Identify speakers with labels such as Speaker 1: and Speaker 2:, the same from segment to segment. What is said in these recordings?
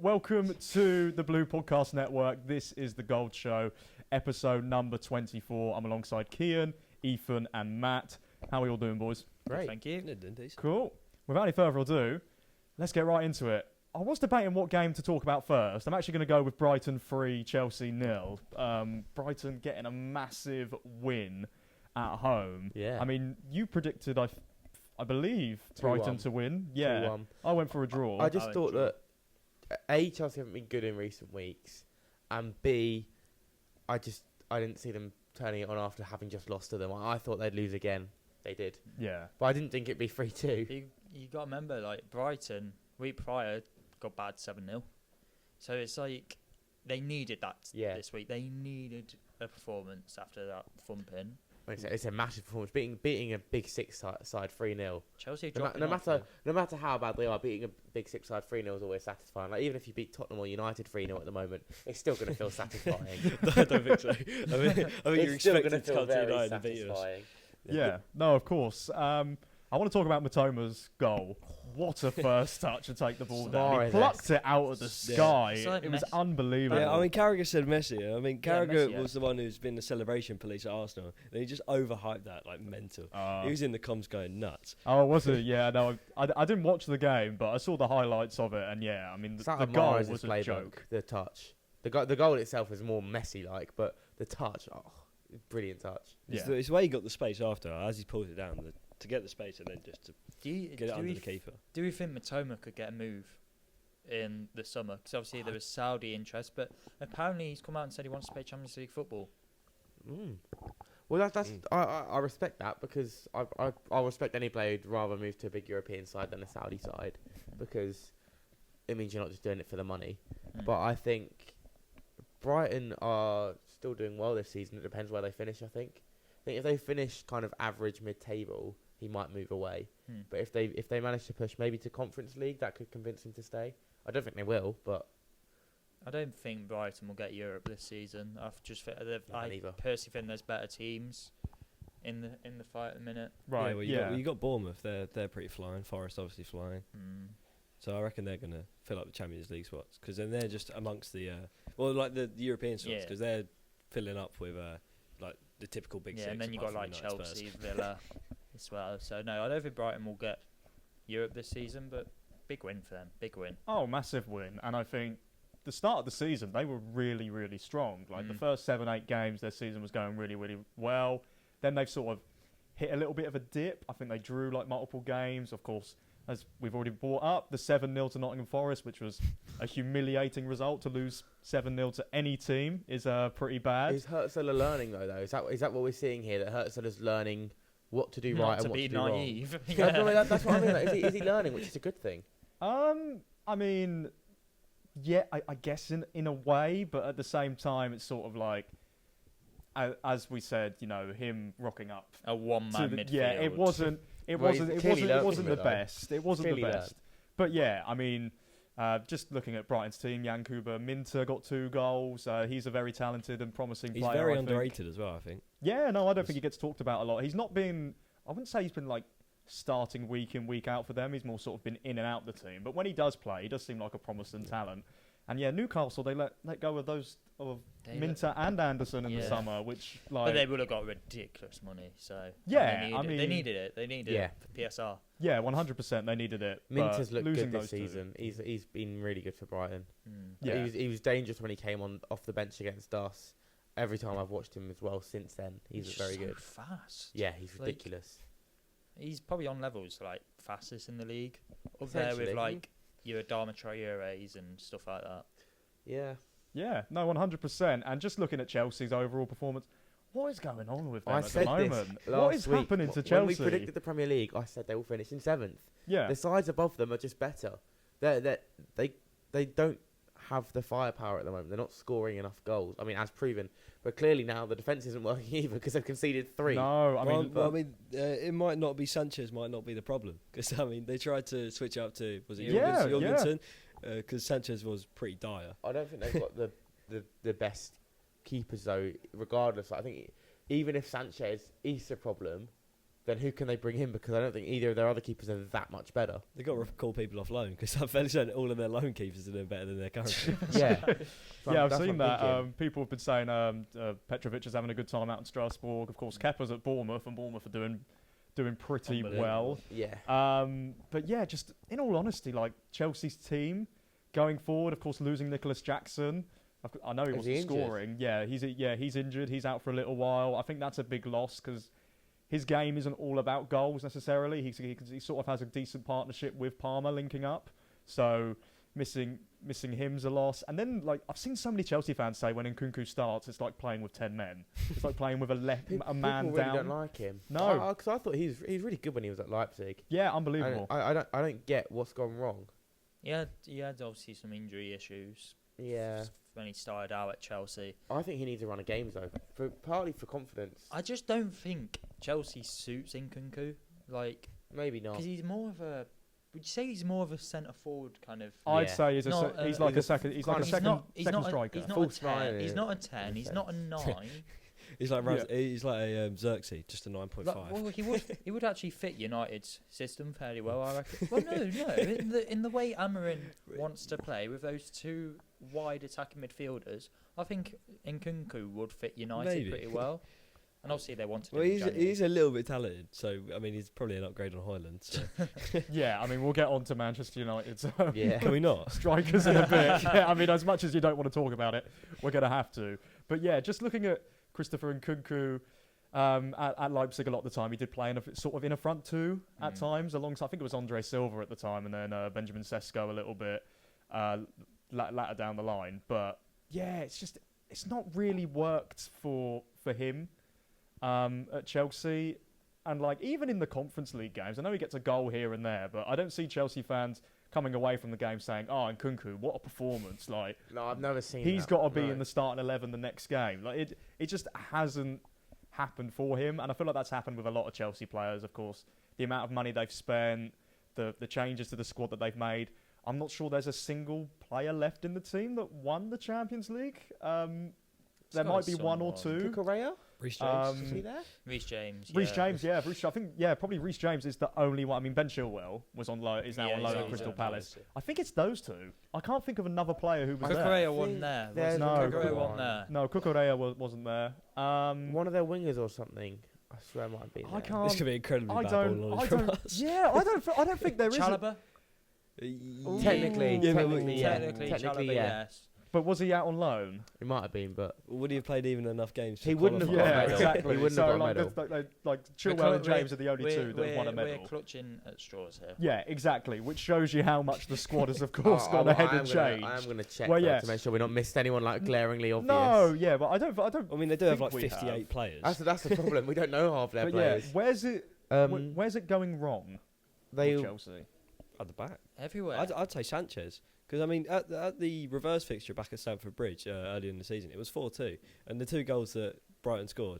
Speaker 1: Welcome to the Blue Podcast Network. This is the Gold Show, episode number 24. I'm alongside Kian, Ethan, and Matt. How are you all doing, boys?
Speaker 2: Great.
Speaker 3: Thank you.
Speaker 1: Cool. Without any further ado, let's get right into it. I was debating what game to talk about first. I'm actually going to go with Brighton 3, Chelsea 0. Brighton getting a massive win at home.
Speaker 2: Yeah.
Speaker 1: I mean, you predicted, I believe,
Speaker 2: 2-1.
Speaker 1: Brighton to win. Yeah.
Speaker 2: 2-1.
Speaker 1: I went for a draw.
Speaker 2: I just thought that A, Chelsea haven't been good in recent weeks, and B, I didn't see them turning it on after having just lost to them. I thought they'd lose again. They did.
Speaker 1: Yeah.
Speaker 2: But I didn't think it'd be 3-2.
Speaker 3: You got to remember, like, Brighton, week prior, got bad 7-0. So it's like they needed that this week. They needed a performance after that thumping.
Speaker 2: It's a massive performance. Beating a big six side 3-0.
Speaker 3: Chelsea
Speaker 2: No matter how bad they are, beating a big six side 3-0 is always satisfying. Like, even if you beat Tottenham or United 3-0 at the moment, it's still going to feel satisfying.
Speaker 4: I don't think so. I think you're expected to come to United and beat us.
Speaker 1: Yeah, no, of course. I want to talk about Matoma's goal. What a first touch to take the ball down. He plucked it out of the sky.
Speaker 3: Yeah.
Speaker 1: It was unbelievable.
Speaker 4: Yeah, I mean, Carragher said Messi. I mean, Carragher
Speaker 3: Messi,
Speaker 4: was the one who's been the celebration police at Arsenal. And he just overhyped that, like, mental. He was in the comms going nuts.
Speaker 1: Oh, was it? Yeah, no, I didn't watch the game, but I saw the highlights of it. And yeah, I mean, the goal was a joke.
Speaker 2: The touch. The goal itself is more Messi-like, but the touch, brilliant touch.
Speaker 4: Yeah. It's the way he got the space after, as he pulled it down, to get the space and then just to get it under the keeper.
Speaker 3: Do we think Matoma could get a move in the summer? Because obviously there was Saudi interest, but apparently he's come out and said he wants to play Champions League football.
Speaker 2: Well, I respect that, because I respect any player who'd rather move to a big European side than a Saudi side, because it means you're not just doing it for the money. But I think Brighton are still doing well this season. It depends where they finish, I think. I think if they finish kind of average mid-table, he might move away. But if they manage to push maybe to Conference League, that could convince him to stay. I don't think they will, but
Speaker 3: I don't think Brighton will get Europe this season. I personally think there's better teams in the fight at the minute.
Speaker 1: Right.
Speaker 4: Yeah, well, you got Bournemouth. They're pretty flying. Forest obviously flying. So I reckon they're going to fill up the Champions League spots, because then they're just amongst the the European spots, because they're filling up with like the typical big six.
Speaker 3: Yeah, and then you got like Chelsea, Villa as well. So no, I don't think Brighton will get Europe this season, but big win for them. Big win.
Speaker 1: Oh, massive win. And I think the start of the season, they were really, really strong. Like the first 7-8 games, their season was going really, really well. Then they've sort of hit a little bit of a dip. I think they drew like multiple games. Of course, as we've already brought up, the 7-0 to Nottingham Forest, which was a humiliating result. To lose 7-0 to any team is pretty bad.
Speaker 2: Is Hurtzler learning, though? Is that what we're seeing here, that Hurtzler's learning what to do right and what to do wrong?
Speaker 3: naive.
Speaker 2: That's what I mean. Like, is he learning, which is a good thing?
Speaker 1: I mean, yeah, I guess in a way, but at the same time, it's sort of like, as we said, you know, him rocking up
Speaker 3: A one-man midfield.
Speaker 1: Yeah, it wasn't the best. It wasn't the best. But yeah, I mean, just looking at Brighton's team, Yankuba Minter got 2 goals. He's a very talented and promising player.
Speaker 4: He's very underrated as well, I think.
Speaker 1: Yeah, no, I don't think he gets talked about a lot. He's not been, I wouldn't say he's been like starting week in, week out for them. He's more sort of been in and out the team. But when he does play, he does seem like a promising talent. And yeah, Newcastle, they let go of those Minter and Anderson in the summer, which like.
Speaker 3: But they would have got ridiculous money, so
Speaker 1: yeah,
Speaker 3: they needed it. They needed it for PSR.
Speaker 1: Yeah, 100%. They needed it.
Speaker 2: Minter's looked good this season. He's been really good for Brighton. Yeah, he was dangerous when he came off the bench against us. Every time I've watched him as well since then, he's very good.
Speaker 3: Fast.
Speaker 2: Yeah, he's ridiculous.
Speaker 3: He's probably on levels like fastest in the league, up there with like your Adama Traore's and stuff like that.
Speaker 2: Yeah.
Speaker 1: Yeah, no, 100%. And just looking at Chelsea's overall performance, what is going on with them at the moment? What is happening to Chelsea?
Speaker 2: When we predicted the Premier League, I said they will finish in 7th.
Speaker 1: Yeah.
Speaker 2: The sides above them are just better. They don't have the firepower at the moment. They're not scoring enough goals. I mean, as proven. But clearly now the defence isn't working either, because they've conceded 3.
Speaker 1: No,
Speaker 4: it might not be Sanchez, might not be the problem. Because, I mean, they tried to switch up to, was it Jorgensen? Because Sanchez was pretty dire.
Speaker 2: I don't think they've got the best keepers, though, regardless. I think even if Sanchez is the problem, then who can they bring in? Because I don't think either of their other keepers are that much better.
Speaker 4: They've got to call people off loan because I'm fairly certain all of their loan keepers are doing better than their current keepers.
Speaker 2: Yeah.
Speaker 1: Yeah, I've seen that. People have been saying Petrovic is having a good time out in Strasbourg. Of course, Kepa's at Bournemouth, and Bournemouth are doing pretty well.
Speaker 2: Yeah.
Speaker 1: But yeah, just in all honesty, like Chelsea's team going forward, of course, losing Nicholas Jackson. I know he wasn't scoring. Yeah, he's injured. He's out for a little while. I think that's a big loss because his game isn't all about goals necessarily. He sort of has a decent partnership with Palmer linking up. So missing him's a loss. And then like I've seen so many Chelsea fans say when Nkunku starts, it's like playing with 10 men. It's like playing with a man
Speaker 2: people
Speaker 1: down.
Speaker 2: Really don't like him.
Speaker 1: No,
Speaker 2: because I thought he's really good when he was at Leipzig.
Speaker 1: Yeah, unbelievable.
Speaker 2: I don't get what's gone wrong.
Speaker 3: He had obviously some injury issues.
Speaker 2: Yeah.
Speaker 3: When he started out at Chelsea.
Speaker 2: I think he needs to run a games though, partly for confidence.
Speaker 3: I just don't think Chelsea suits Nkunku. Like
Speaker 2: maybe not.
Speaker 3: Because he's more of a. Would you say he's more of a centre forward kind of?
Speaker 1: I'd say he's like a second striker.
Speaker 3: He's not a 10. He's not a 10. He's not a 9.
Speaker 4: He's like he's like a Xerxes, just a 9.5.
Speaker 3: Well, he would actually fit United's system fairly well, I reckon. Well, no. In the way Amorim wants to play with those two wide attacking midfielders, I think Nkunku would fit United pretty well. And obviously they wanted him.
Speaker 4: He's a little bit talented, so I mean he's probably an upgrade on Højlund. So.
Speaker 1: Yeah, I mean we'll get on to Manchester United's
Speaker 4: Can we not?
Speaker 1: Strikers in a bit. Yeah, I mean as much as you don't want to talk about it, we're going to have to. But yeah, just looking at Christopher Nkunku at Leipzig a lot of the time, he did play in a front two at times alongside. I think it was Andre Silva at the time, and then Benjamin Sesko a little bit later down the line. But yeah, it's not really worked for him. At Chelsea, and like even in the Conference League games, I know he gets a goal here and there, but I don't see Chelsea fans coming away from the game saying, "Oh, Nkunku, what a performance!" Like,
Speaker 2: no, I've never seen.
Speaker 1: He's got to be in the starting 11 the next game. Like it just hasn't happened for him, and I feel like that's happened with a lot of Chelsea players. Of course, the amount of money they've spent, the changes to the squad that they've made. I'm not sure there's a single player left in the team that won the Champions League. There might be one or two.
Speaker 2: Cucurella?
Speaker 4: Reece James,
Speaker 2: is he there?
Speaker 3: Reece James.
Speaker 1: Reece James, yeah. I think, probably Reece James is the only one. I mean, Ben Chilwell was on loan. Is now on loan at Crystal Palace. I think it's those two. I can't think of another player who was there.
Speaker 3: Cucurella wasn't there. Cucurella wasn't there.
Speaker 1: No, Cucurella wasn't there.
Speaker 2: One of their wingers or something. I swear it might be.
Speaker 1: I can't.
Speaker 4: This could be incredibly bad ball knowledge from us.
Speaker 1: Yeah, I don't think there is.
Speaker 3: Chalobah?
Speaker 2: Technically,
Speaker 3: yes.
Speaker 1: But was he out on loan?
Speaker 2: He might have been, but
Speaker 4: would he have played even enough games?
Speaker 2: He wouldn't have.
Speaker 1: Yeah, exactly.
Speaker 2: He wouldn't have got a medal.
Speaker 1: Like Chilwell and James are the only two that have won a medal.
Speaker 3: We're clutching at straws here.
Speaker 1: Yeah, exactly. Which shows you how much the squad has, of course, gone ahead and changed.
Speaker 2: I am going to check to make sure we're not missed anyone like glaringly obvious.
Speaker 1: No, yeah, but I don't.
Speaker 4: I mean, they do have like 58 players.
Speaker 2: That's the problem. We don't know half their players.
Speaker 1: Yeah, where's it going wrong? Chelsea
Speaker 4: at the back
Speaker 3: everywhere.
Speaker 4: I'd say Sanchez. Because, I mean, at the reverse fixture back at Stamford Bridge earlier in the season, it was 4-2. And the two goals that Brighton scored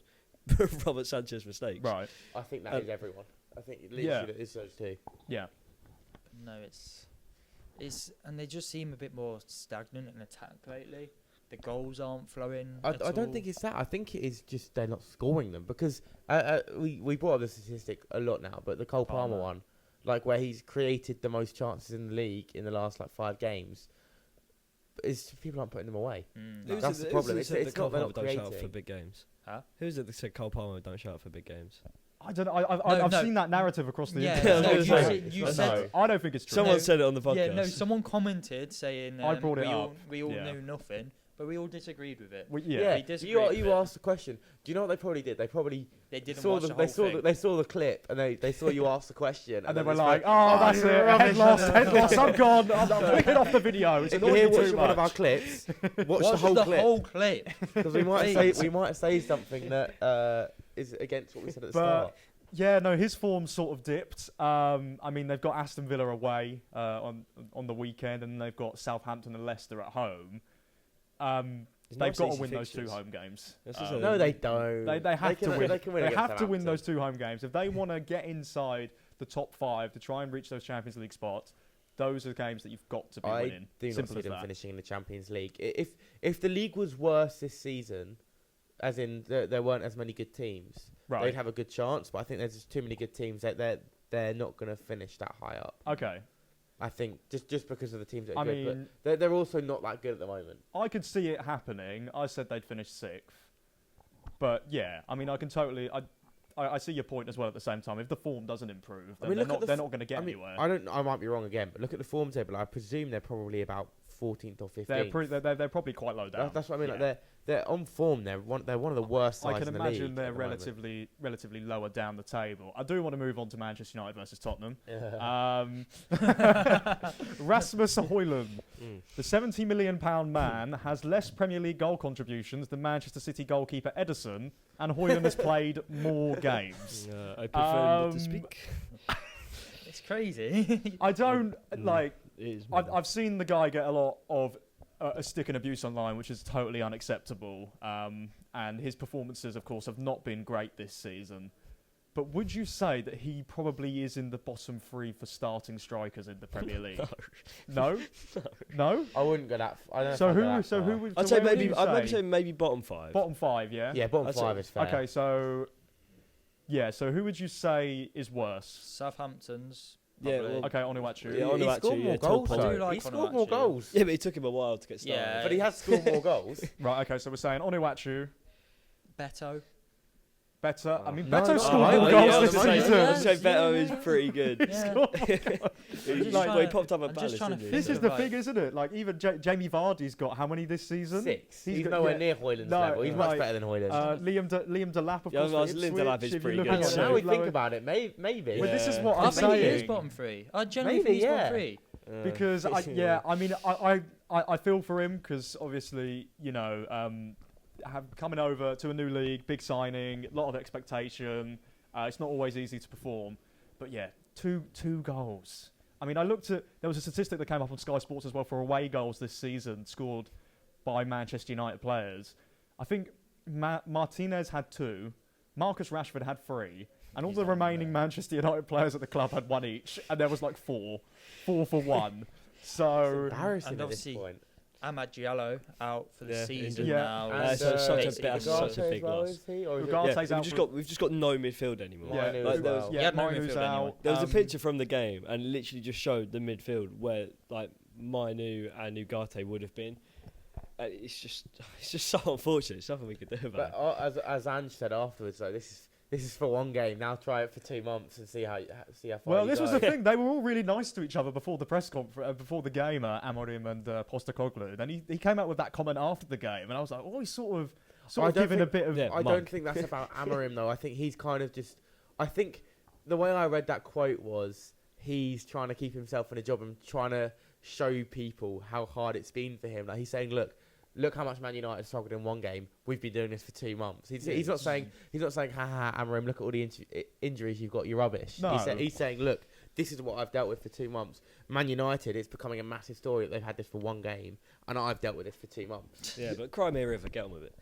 Speaker 4: were Robert Sanchez mistakes.
Speaker 1: Right.
Speaker 2: I think that is everyone. I think literally it is those two.
Speaker 1: Yeah.
Speaker 3: No, it's... And they just seem a bit more stagnant in attack lately. The goals aren't flowing
Speaker 2: I don't think it's that. I think it is just they're not scoring them. Because we brought up the statistic a lot now, but the Cole Palmer one... Like where he's created the most chances in the league in the last 5 games, is people aren't putting them away. That's the problem. It's not
Speaker 4: Cole
Speaker 2: they're
Speaker 4: Palmer
Speaker 2: not
Speaker 4: don't
Speaker 2: creating.
Speaker 4: shout out for big games.
Speaker 3: Huh?
Speaker 4: Who's it that said Cole Palmer don't shout out for big games?
Speaker 1: I don't know. I've seen that narrative across the
Speaker 3: internet.
Speaker 1: You said I don't think it's true.
Speaker 4: Someone said it on the podcast.
Speaker 3: Yeah, no, someone commented saying
Speaker 1: I brought it up.
Speaker 3: We all knew nothing. But we all disagreed with it.
Speaker 2: You asked the question. Do you know what they probably did? They didn't
Speaker 3: watch the whole thing.
Speaker 2: They saw the clip and they saw you ask the question.
Speaker 1: And they were like, "Oh, that's it. Head lost. I'm gone. I'm clicking off the video. It's annoying too much."
Speaker 2: One of our clips. Watch the whole clip. Because we might say something that is against what we said at the start.
Speaker 1: Yeah, no, his form sort of dipped. I mean, they've got Aston Villa away on the weekend, and they've got Southampton and Leicester at home. They've got to win those 2 home games.
Speaker 2: No, they don't.
Speaker 1: They have to win. They have to win those 2 home games. If they want to get inside the top 5 to try and reach those Champions League spots, those are the games that you've got to be winning.
Speaker 2: I do not see them finishing in the Champions League. If the league was worse this season, as in there weren't as many good teams,
Speaker 1: Right.
Speaker 2: they'd have a good chance. But I think there's just too many good teams that they're not going to finish that high up.
Speaker 1: Okay.
Speaker 2: I think just because of the teams that are
Speaker 1: I
Speaker 2: good,
Speaker 1: mean,
Speaker 2: but they're also not that good at the moment.
Speaker 1: I could see it happening. I said they'd finish 6th. But yeah, I mean, I can totally. I see your point as well at the same time. If the form doesn't improve, then they're not going to get anywhere.
Speaker 2: I might be wrong again, but look at the form table. I presume they're probably about 14th or 15th.
Speaker 1: They're probably quite low down.
Speaker 2: That's what I mean. Like they're on form. They're one of the worst sides in the league.
Speaker 1: I can imagine they're relatively lower down the table. I do want to move on to Manchester United versus Tottenham. Rasmus Højlund, the £70 million man, has less Premier League goal contributions than Manchester City goalkeeper Ederson, and Højlund has played more games.
Speaker 4: I prefer not to speak.
Speaker 3: It's crazy.
Speaker 1: I don't like.
Speaker 4: It is
Speaker 1: I've seen the guy get a lot of a stick and abuse online, which is totally unacceptable. And his performances, of course, have not been great this season. But would you say that he probably is in the bottom 3 for starting strikers in the Premier League? No. No?
Speaker 2: I wouldn't go that. I don't know
Speaker 1: So
Speaker 2: if I'd go that
Speaker 1: who
Speaker 2: far.
Speaker 1: would?
Speaker 4: I'd
Speaker 1: so
Speaker 4: say
Speaker 1: where would
Speaker 4: maybe.
Speaker 1: you
Speaker 4: I'd say maybe bottom 5.
Speaker 1: bottom 5. Yeah.
Speaker 2: Yeah, bottom
Speaker 4: I'd
Speaker 2: 5
Speaker 4: say-
Speaker 2: is fair.
Speaker 1: Okay, so yeah, so who would you say is worse?
Speaker 3: Southampton's.
Speaker 4: Yeah,
Speaker 3: probably.
Speaker 4: well-
Speaker 1: Okay, Onuachu.
Speaker 4: Yeah,
Speaker 2: He
Speaker 4: Onuachu,
Speaker 2: scored more
Speaker 4: yeah,
Speaker 2: goals.
Speaker 4: top
Speaker 3: I
Speaker 2: though.
Speaker 3: do like
Speaker 2: He scored more
Speaker 3: Onuachu.
Speaker 2: goals.
Speaker 4: Yeah, but it took him a while to get started.
Speaker 3: Yeah.
Speaker 2: But he has scored more goals.
Speaker 1: Right. Okay, so we're saying Onuachu
Speaker 3: Beto.
Speaker 1: better. I mean,
Speaker 2: No,
Speaker 1: Beto
Speaker 2: no,
Speaker 1: scored
Speaker 2: I-
Speaker 1: more
Speaker 2: yeah,
Speaker 1: goals
Speaker 2: I
Speaker 1: this
Speaker 2: was saying,
Speaker 1: season.
Speaker 3: yeah.
Speaker 4: I'd say Beto is pretty good.
Speaker 3: Yeah.
Speaker 4: He
Speaker 1: Like-
Speaker 4: popped up at
Speaker 3: I'm just
Speaker 4: Palace,
Speaker 3: trying to
Speaker 4: didn't he?
Speaker 1: This
Speaker 3: think
Speaker 1: is
Speaker 3: of,
Speaker 1: the
Speaker 3: like-
Speaker 1: thing, isn't it? Like even Jamie Vardy's got how many this season?
Speaker 2: 6. He's
Speaker 1: got-
Speaker 2: nowhere
Speaker 1: yeah.
Speaker 2: near Højlund's
Speaker 1: No,
Speaker 2: level. He's much
Speaker 1: like,
Speaker 2: better than Højlund.
Speaker 1: Liam Delap, of
Speaker 4: Yeah,
Speaker 1: course.
Speaker 4: I
Speaker 1: for
Speaker 4: was- Liam Delap
Speaker 1: Ipswich,
Speaker 4: is
Speaker 1: if you
Speaker 4: pretty
Speaker 1: look
Speaker 4: good.
Speaker 1: at
Speaker 2: Hang
Speaker 1: it,
Speaker 2: on, now we
Speaker 1: lower-
Speaker 2: think about it. Maybe.
Speaker 1: Well, this is
Speaker 4: Yeah.
Speaker 1: what
Speaker 3: I
Speaker 1: I'm
Speaker 3: think he is
Speaker 1: saying.
Speaker 3: bottom 3. I genuinely
Speaker 2: Maybe,
Speaker 3: think he's
Speaker 2: yeah.
Speaker 3: bottom 3.
Speaker 1: Because I mean I feel for him because obviously coming over to a new league, big signing, a lot of expectation. It's not always easy to perform, but yeah, two goals. I mean, there was a statistic that came up on Sky Sports as well for away goals this season scored by Manchester United players. I think Martinez had 2, Marcus Rashford had 3. And all the remaining Manchester United players at the club had 1 each, and there was like 4 for 1. So
Speaker 2: Embarrassing
Speaker 3: And
Speaker 2: at this
Speaker 3: obviously-
Speaker 2: point.
Speaker 3: Amad Diallo out for the
Speaker 4: Yeah,
Speaker 3: season
Speaker 1: Yeah.
Speaker 3: now.
Speaker 2: And,
Speaker 4: so such a
Speaker 3: basically
Speaker 4: bit-
Speaker 3: gone.
Speaker 4: such a big loss.
Speaker 2: Is he? Or is it-
Speaker 1: Ugarte-
Speaker 4: Yeah,
Speaker 1: Tate's out
Speaker 4: we've just got no midfield anymore.
Speaker 1: yeah,
Speaker 2: Manu
Speaker 4: like
Speaker 2: as
Speaker 4: there
Speaker 2: well.
Speaker 4: was-
Speaker 3: You had no
Speaker 1: Manu's
Speaker 3: midfield
Speaker 1: out.
Speaker 3: anyway.
Speaker 4: There was a picture from the game, and it literally just showed the midfield where like Manu and Ugarte would have been. It's just so unfortunate. There's nothing we could do about
Speaker 2: But
Speaker 4: it.
Speaker 2: as Ange said afterwards, though, this is for one game. Now try it for 2 months and see how far.
Speaker 1: well,
Speaker 2: you
Speaker 1: this was
Speaker 2: go.
Speaker 1: the thing. They were all really nice to each other before the press conference, before the game. Amorim and Postecoglou. Then he came out with that comment after the game, and I was like, oh, he's sort of
Speaker 2: don't
Speaker 1: giving a
Speaker 2: think-
Speaker 1: bit of.
Speaker 4: Yeah.
Speaker 2: I
Speaker 4: mug.
Speaker 2: don't think that's about Amorim though. I think he's kind of just. I think the way I read that quote was he's trying to keep himself in a job and trying to show people how hard it's been for him. Like he's saying, look how much Man United struggled in one game. We've been doing this for 2 months. He's not saying ha Amorim, look at all the injuries you've got. You're rubbish.
Speaker 1: No.
Speaker 2: He's saying, look, this is what I've dealt with for 2 months. Man United, it's becoming a massive story that they've had this for one game, and I've dealt with this for 2 months.
Speaker 4: Yeah, but Crimea River, get on with it.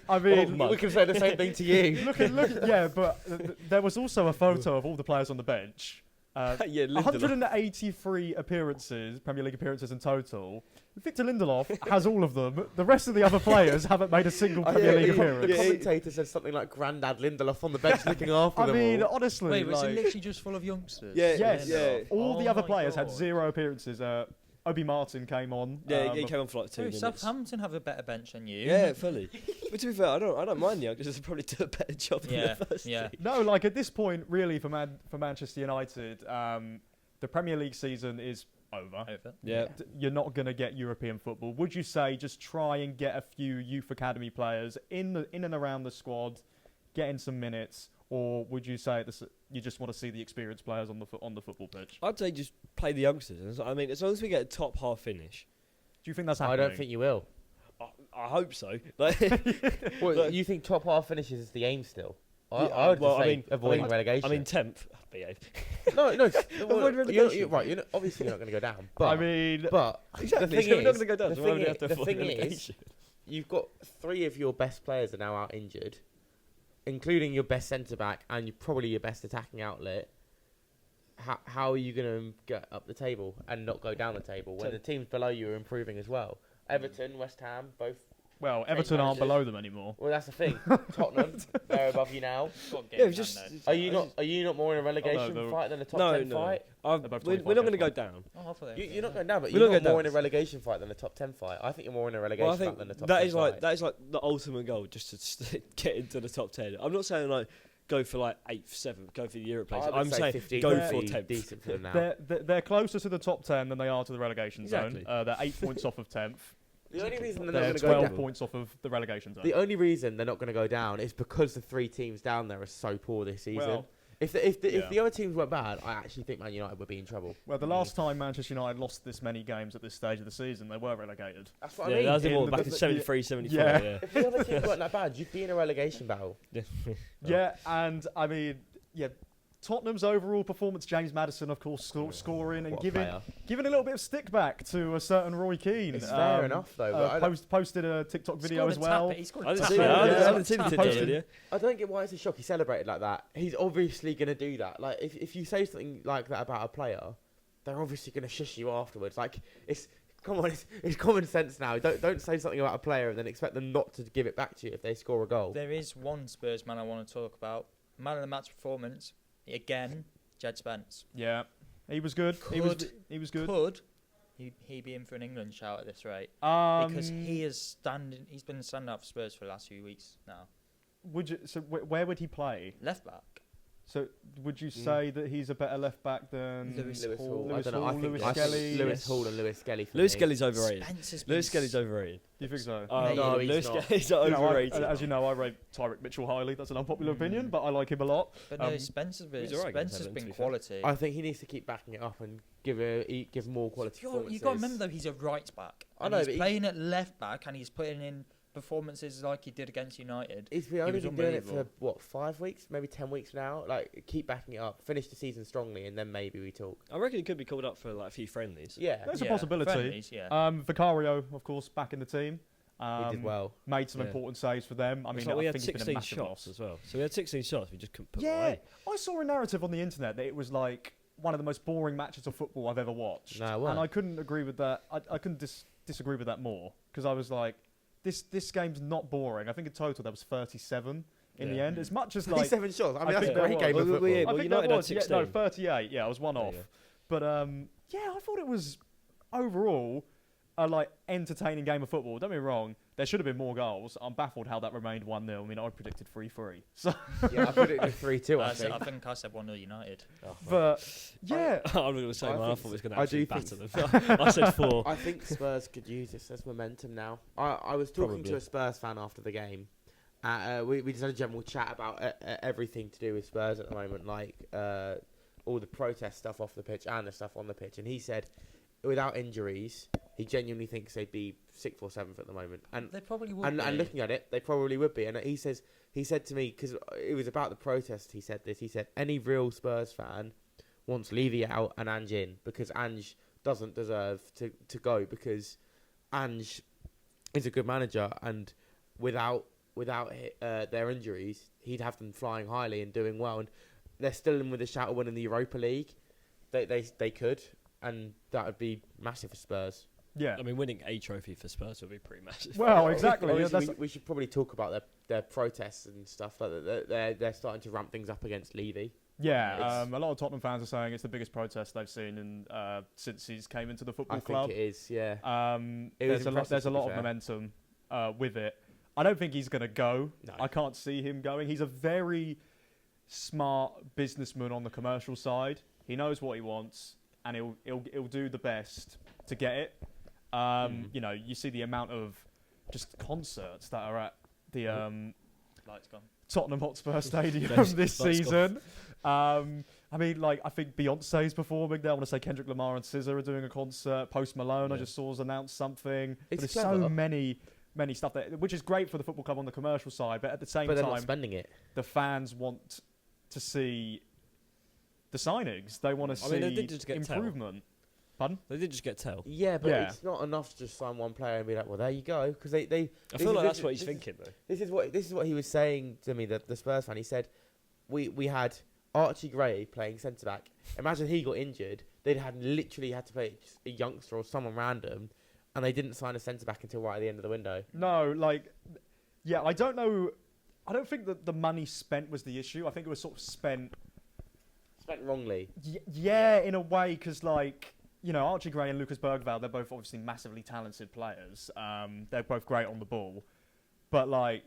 Speaker 1: I mean,
Speaker 2: We can say the same thing to you.
Speaker 1: look at yeah, but there was also a photo of all the players on the bench.
Speaker 4: Yeah, Lindelof.
Speaker 1: 183 appearances, Premier League appearances in total. Victor Lindelof has all of them. The rest of the other players haven't made a single Premier League appearance.
Speaker 2: The commentator said something like Grandad Lindelof on the bench looking after
Speaker 1: I
Speaker 2: them
Speaker 1: mean,
Speaker 2: all.
Speaker 1: honestly,
Speaker 3: Wait, was it
Speaker 1: like,
Speaker 3: literally just full of youngsters?
Speaker 4: Yeah,
Speaker 1: yes,
Speaker 4: yeah.
Speaker 1: all the
Speaker 3: Oh
Speaker 1: other
Speaker 3: my
Speaker 1: players had
Speaker 3: God.
Speaker 1: 0 appearances. Obi Martin came on.
Speaker 4: Yeah, he came on for like 2
Speaker 3: Oh,
Speaker 4: minutes.
Speaker 3: Southampton have a better bench than you.
Speaker 4: Yeah, fully. But to be fair, I don't mind the youngsters. They probably do a better job than
Speaker 3: Yeah,
Speaker 4: the first
Speaker 3: yeah.
Speaker 4: team.
Speaker 1: No, like at this point, really, for Manchester United, the Premier League season is over.
Speaker 4: Yeah.
Speaker 1: You're not going to get European football. Would you say just try and get a few youth academy players in and around the squad, getting some minutes, or would you say you just want to see the experienced players on the football pitch?
Speaker 4: I'd say just play the youngsters. I mean, as long as we get a top half finish,
Speaker 1: Do you think that's
Speaker 2: I
Speaker 1: happening?
Speaker 2: don't think you will.
Speaker 4: I hope so. Like,
Speaker 2: Well,
Speaker 4: Look-
Speaker 2: you think top half finishes is the aim still? I
Speaker 4: Yeah,
Speaker 2: would
Speaker 4: well,
Speaker 2: just
Speaker 4: I
Speaker 2: say
Speaker 4: mean-
Speaker 2: avoiding
Speaker 4: I
Speaker 2: relegation.
Speaker 4: I mean, 10th. Behave.
Speaker 2: no.
Speaker 4: Avoid relegation.
Speaker 2: You're right. Obviously, you're not going to go down. But
Speaker 1: I mean,
Speaker 2: but
Speaker 4: Exactly.
Speaker 2: the
Speaker 4: So
Speaker 2: thing
Speaker 4: we're not
Speaker 2: is,
Speaker 4: going to go down.
Speaker 2: the
Speaker 4: so why would we
Speaker 2: thing
Speaker 4: have to
Speaker 2: is- the
Speaker 4: avoid
Speaker 2: thing is,
Speaker 4: relegation?
Speaker 2: you've got 3 of your best players are now out injured, including your best centre back and probably your best attacking outlet. How are you going to get up the table and not go down the table when the teams below you are improving as well? Everton, West Ham, both
Speaker 1: Well, Everton aren't
Speaker 2: managers.
Speaker 1: below them anymore.
Speaker 2: Well, that's the thing. Tottenham, they're above you now.
Speaker 4: Yeah, just
Speaker 2: Are you not more in a relegation
Speaker 1: they're-
Speaker 2: fight than a top
Speaker 4: no,
Speaker 2: 10
Speaker 4: no.
Speaker 2: fight?
Speaker 1: They're both
Speaker 4: We're
Speaker 1: 25
Speaker 4: not going to
Speaker 1: games
Speaker 4: go down.
Speaker 3: Oh, I thought
Speaker 2: You're not going down, but
Speaker 4: We're
Speaker 2: you're
Speaker 4: not
Speaker 2: not
Speaker 4: going
Speaker 2: more in
Speaker 4: down.
Speaker 2: a relegation fight than a top 10 fight. I think you're more in a relegation
Speaker 4: Well, I
Speaker 2: fight
Speaker 4: think
Speaker 2: than a top
Speaker 4: that
Speaker 2: 10
Speaker 4: is like
Speaker 2: fight.
Speaker 4: that is like the ultimate goal, just to get into the top 10. I'm not saying like go for like 8th, 7th, go for the Europe place.
Speaker 2: I would
Speaker 4: I'm
Speaker 2: say
Speaker 4: saying
Speaker 2: 15th
Speaker 4: go
Speaker 2: would
Speaker 4: for
Speaker 2: be
Speaker 4: 10th.
Speaker 2: decent for them now.
Speaker 1: They're closer to the top 10 than they are to the relegation
Speaker 4: Exactly.
Speaker 1: zone. They're 8 points off of 10th.
Speaker 2: The only reason they're not
Speaker 1: They're
Speaker 2: going to go
Speaker 1: 12
Speaker 2: down.
Speaker 1: points off of the relegation zone.
Speaker 2: The only reason they're not going to go down is because the 3 teams down there are so poor this season.
Speaker 1: Well,
Speaker 2: if the other teams were bad, I actually think Man United would be in trouble.
Speaker 1: well, the last time Manchester United lost this many games at this stage of the season, they were relegated.
Speaker 2: That's what
Speaker 4: Yeah,
Speaker 2: I mean.
Speaker 4: that was
Speaker 1: In
Speaker 4: more
Speaker 1: the-
Speaker 4: back
Speaker 1: the-
Speaker 4: in 73, 74.
Speaker 1: Yeah.
Speaker 4: Yeah.
Speaker 2: If the other teams weren't that bad, you'd be in a relegation battle.
Speaker 1: Yeah, and I mean, Tottenham's overall performance, James Maddison, of course, scoring and
Speaker 2: What a
Speaker 1: giving
Speaker 2: player.
Speaker 1: a little bit of stick back to a certain Roy Keane.
Speaker 2: It's fair enough, though. But I
Speaker 1: Posted a TikTok video as well.
Speaker 3: He scored
Speaker 4: I
Speaker 3: a
Speaker 4: didn't
Speaker 3: tap.
Speaker 4: see that. I
Speaker 1: Yeah.
Speaker 4: haven't seen the TikTok
Speaker 1: Posted-
Speaker 4: video.
Speaker 2: I don't get why it's a shock he celebrated like that. He's obviously going to do that. Like, if you say something like that about a player, they're obviously going to shush you afterwards. Like, it's common sense now. Don't say something about a player and then expect them not to give it back to you if they score a goal.
Speaker 3: There is one Spurs man I want to talk about. Man of the match performance again. Jed Spence.
Speaker 1: Yeah, he was good. He was good.
Speaker 3: Could he be in for an England shout at this rate? Because he's been standing up for Spurs for the last few weeks now.
Speaker 1: Where would he play?
Speaker 3: Left back.
Speaker 1: So would you say that he's a better left back than
Speaker 3: Lewis
Speaker 2: Hall.
Speaker 1: Lewis
Speaker 2: I don't know.
Speaker 1: Hall,
Speaker 2: I think
Speaker 1: Lewis
Speaker 2: I think
Speaker 1: Skelly?
Speaker 2: Lewis Hall and Lewis Skelly. For
Speaker 4: Lewis
Speaker 2: me.
Speaker 4: Skelly's overrated.
Speaker 3: Spence has been
Speaker 4: Lewis Skelly's overrated.
Speaker 1: Do you think so?
Speaker 3: Mate,
Speaker 2: No, he's
Speaker 4: Lewis
Speaker 2: not.
Speaker 4: Skelly's
Speaker 1: You know,
Speaker 4: overrated.
Speaker 1: as you know, I rate Tyrick Mitchell highly. That's an unpopular opinion, but I like him a lot.
Speaker 3: But no,
Speaker 1: Um,
Speaker 3: Spence has been,
Speaker 4: he's alright against
Speaker 3: Spence has
Speaker 4: Everton, to
Speaker 3: been
Speaker 4: be fair.
Speaker 3: quality.
Speaker 2: I think he needs to keep backing it up and give more quality performances.
Speaker 3: You got to remember though, he's a right back.
Speaker 2: I
Speaker 3: And
Speaker 2: know,
Speaker 3: he's
Speaker 2: but he's-
Speaker 3: playing at left back, and he's putting in performances like he did against United.
Speaker 2: He's only
Speaker 3: was
Speaker 2: been doing it for
Speaker 3: unbelievable.
Speaker 2: 5 weeks, maybe 10 weeks now. Like, keep backing it up, finish the season strongly, and then maybe we talk.
Speaker 4: I reckon he could be called up for like a few friendlies.
Speaker 2: Yeah,
Speaker 1: There's a possibility.
Speaker 3: Friendlies, yeah.
Speaker 1: Vicario, of course, back in the team.
Speaker 2: he did well.
Speaker 1: Made some
Speaker 4: Yeah.
Speaker 1: important saves for them. I
Speaker 4: It's
Speaker 1: mean,
Speaker 4: like we
Speaker 1: I
Speaker 4: had
Speaker 1: think it's been a
Speaker 4: 16
Speaker 1: massive
Speaker 4: shots
Speaker 1: loss.
Speaker 4: as well. So we had 16 shots, we just couldn't put them
Speaker 1: Yeah,
Speaker 4: away.
Speaker 1: I saw a narrative on the internet that it was like one of the most boring matches of football I've ever watched.
Speaker 2: No, it weren't.
Speaker 1: And I couldn't agree with that. I couldn't disagree with that more because I was like, this game's not boring. I think in total there was 37 in the
Speaker 4: Yeah.
Speaker 1: end. As much as like
Speaker 2: 37 shots. I mean,
Speaker 1: I
Speaker 2: that's a
Speaker 1: think
Speaker 2: great
Speaker 1: that
Speaker 2: game
Speaker 1: was-
Speaker 2: of
Speaker 4: Well,
Speaker 2: football.
Speaker 4: yeah,
Speaker 1: I
Speaker 4: well,
Speaker 1: think
Speaker 4: United
Speaker 1: that
Speaker 4: had
Speaker 1: was
Speaker 4: 16.
Speaker 1: 38. Yeah, I was one
Speaker 4: There
Speaker 1: off.
Speaker 4: you go.
Speaker 1: But yeah, I thought it was overall a like entertaining game of football. Don't get me wrong. There should have been more goals. I'm baffled how that remained 1-0. I mean, I predicted 3-3. So,
Speaker 2: Yeah, I put it to 3-2, I
Speaker 3: I
Speaker 2: think.
Speaker 3: think I said 1-0 United.
Speaker 1: but yeah,
Speaker 4: I'm going to say
Speaker 2: I
Speaker 4: mine. I
Speaker 2: think
Speaker 4: thought it was going to
Speaker 2: I
Speaker 4: actually
Speaker 2: do
Speaker 4: batter
Speaker 2: think
Speaker 4: them. I said 4.
Speaker 2: I think Spurs could use this as momentum now. I was talking to
Speaker 4: Probably.
Speaker 2: a Spurs fan after the game. We just had a general chat about everything to do with Spurs at the moment, like all the protest stuff off the pitch and the stuff on the pitch. And he said, without injuries, he genuinely thinks they'd be 6th or 7th at the moment. And
Speaker 3: They probably would.
Speaker 2: and looking at it, they probably would be. And he said to me, because it was about the protest, he said this. He said, any real Spurs fan wants Levy out and Ange in because Ange doesn't deserve to go because Ange is a good manager and without their injuries, he'd have them flying highly and doing well. And they're still in with a shout of winning the Europa League. They could, and that would be massive for Spurs.
Speaker 1: yeah.
Speaker 4: I mean, winning a trophy for Spurs would be pretty massive.
Speaker 1: Well, exactly. Yeah,
Speaker 2: Obviously,
Speaker 1: that's,
Speaker 2: we should probably talk about their protests and stuff like that. They're starting to ramp things up against Levy.
Speaker 1: yeah.
Speaker 2: It's-
Speaker 1: A lot of Tottenham fans are saying it's the biggest protest they've seen in think he's came into the
Speaker 2: I
Speaker 1: football
Speaker 2: think
Speaker 1: club.
Speaker 2: it is, yeah. It was
Speaker 1: There's a lot.
Speaker 2: impressive,
Speaker 1: There's a
Speaker 2: to be
Speaker 1: lot of
Speaker 2: fair.
Speaker 1: momentum with it. I don't think he's going to go.
Speaker 2: No.
Speaker 1: I can't see him going. He's a very smart businessman on the commercial side. He knows what he wants, and he'll do the best to get it. You know, you see the amount of just concerts that are at the
Speaker 3: Lights gone.
Speaker 1: Tottenham Hotspur Stadium
Speaker 4: Lights
Speaker 1: this
Speaker 4: gone.
Speaker 1: season. I mean, like, I think Beyonce's performing there. I want to say Kendrick Lamar and SZA are doing a concert. Post Malone, I
Speaker 4: Yeah.
Speaker 1: just saw, has announced something. But
Speaker 2: It's
Speaker 1: there's
Speaker 2: clever.
Speaker 1: so many stuff there, which is great for the football club on the commercial side. But at the same
Speaker 2: But they're not
Speaker 1: time,
Speaker 2: spending it.
Speaker 1: the fans want to see the signings. They want to
Speaker 4: I
Speaker 1: see
Speaker 4: mean, they did just get
Speaker 1: improvement. Pardon?
Speaker 4: They did just get Tell.
Speaker 2: Yeah, but
Speaker 1: Yeah.
Speaker 2: it's not enough to just sign one player and be like, well, there you go. Because they
Speaker 4: I
Speaker 2: This
Speaker 4: feel
Speaker 2: is-
Speaker 4: like that's
Speaker 2: this
Speaker 4: what
Speaker 2: is-
Speaker 4: he's thinking, though.
Speaker 2: This is what he was saying to me, the Spurs fan. He said, we had Archie Gray playing centre back. Imagine he got injured. They'd literally had to play just a youngster or someone random and they didn't sign a centre back until right at the end of the window.
Speaker 1: No, I don't know. I don't think that the money spent was the issue. I think it was sort of spent
Speaker 2: wrongly.
Speaker 1: Yeah, in a way, because Archie Gray and Lucas Bergvall, they're both obviously massively talented players. They're both great on the ball, but I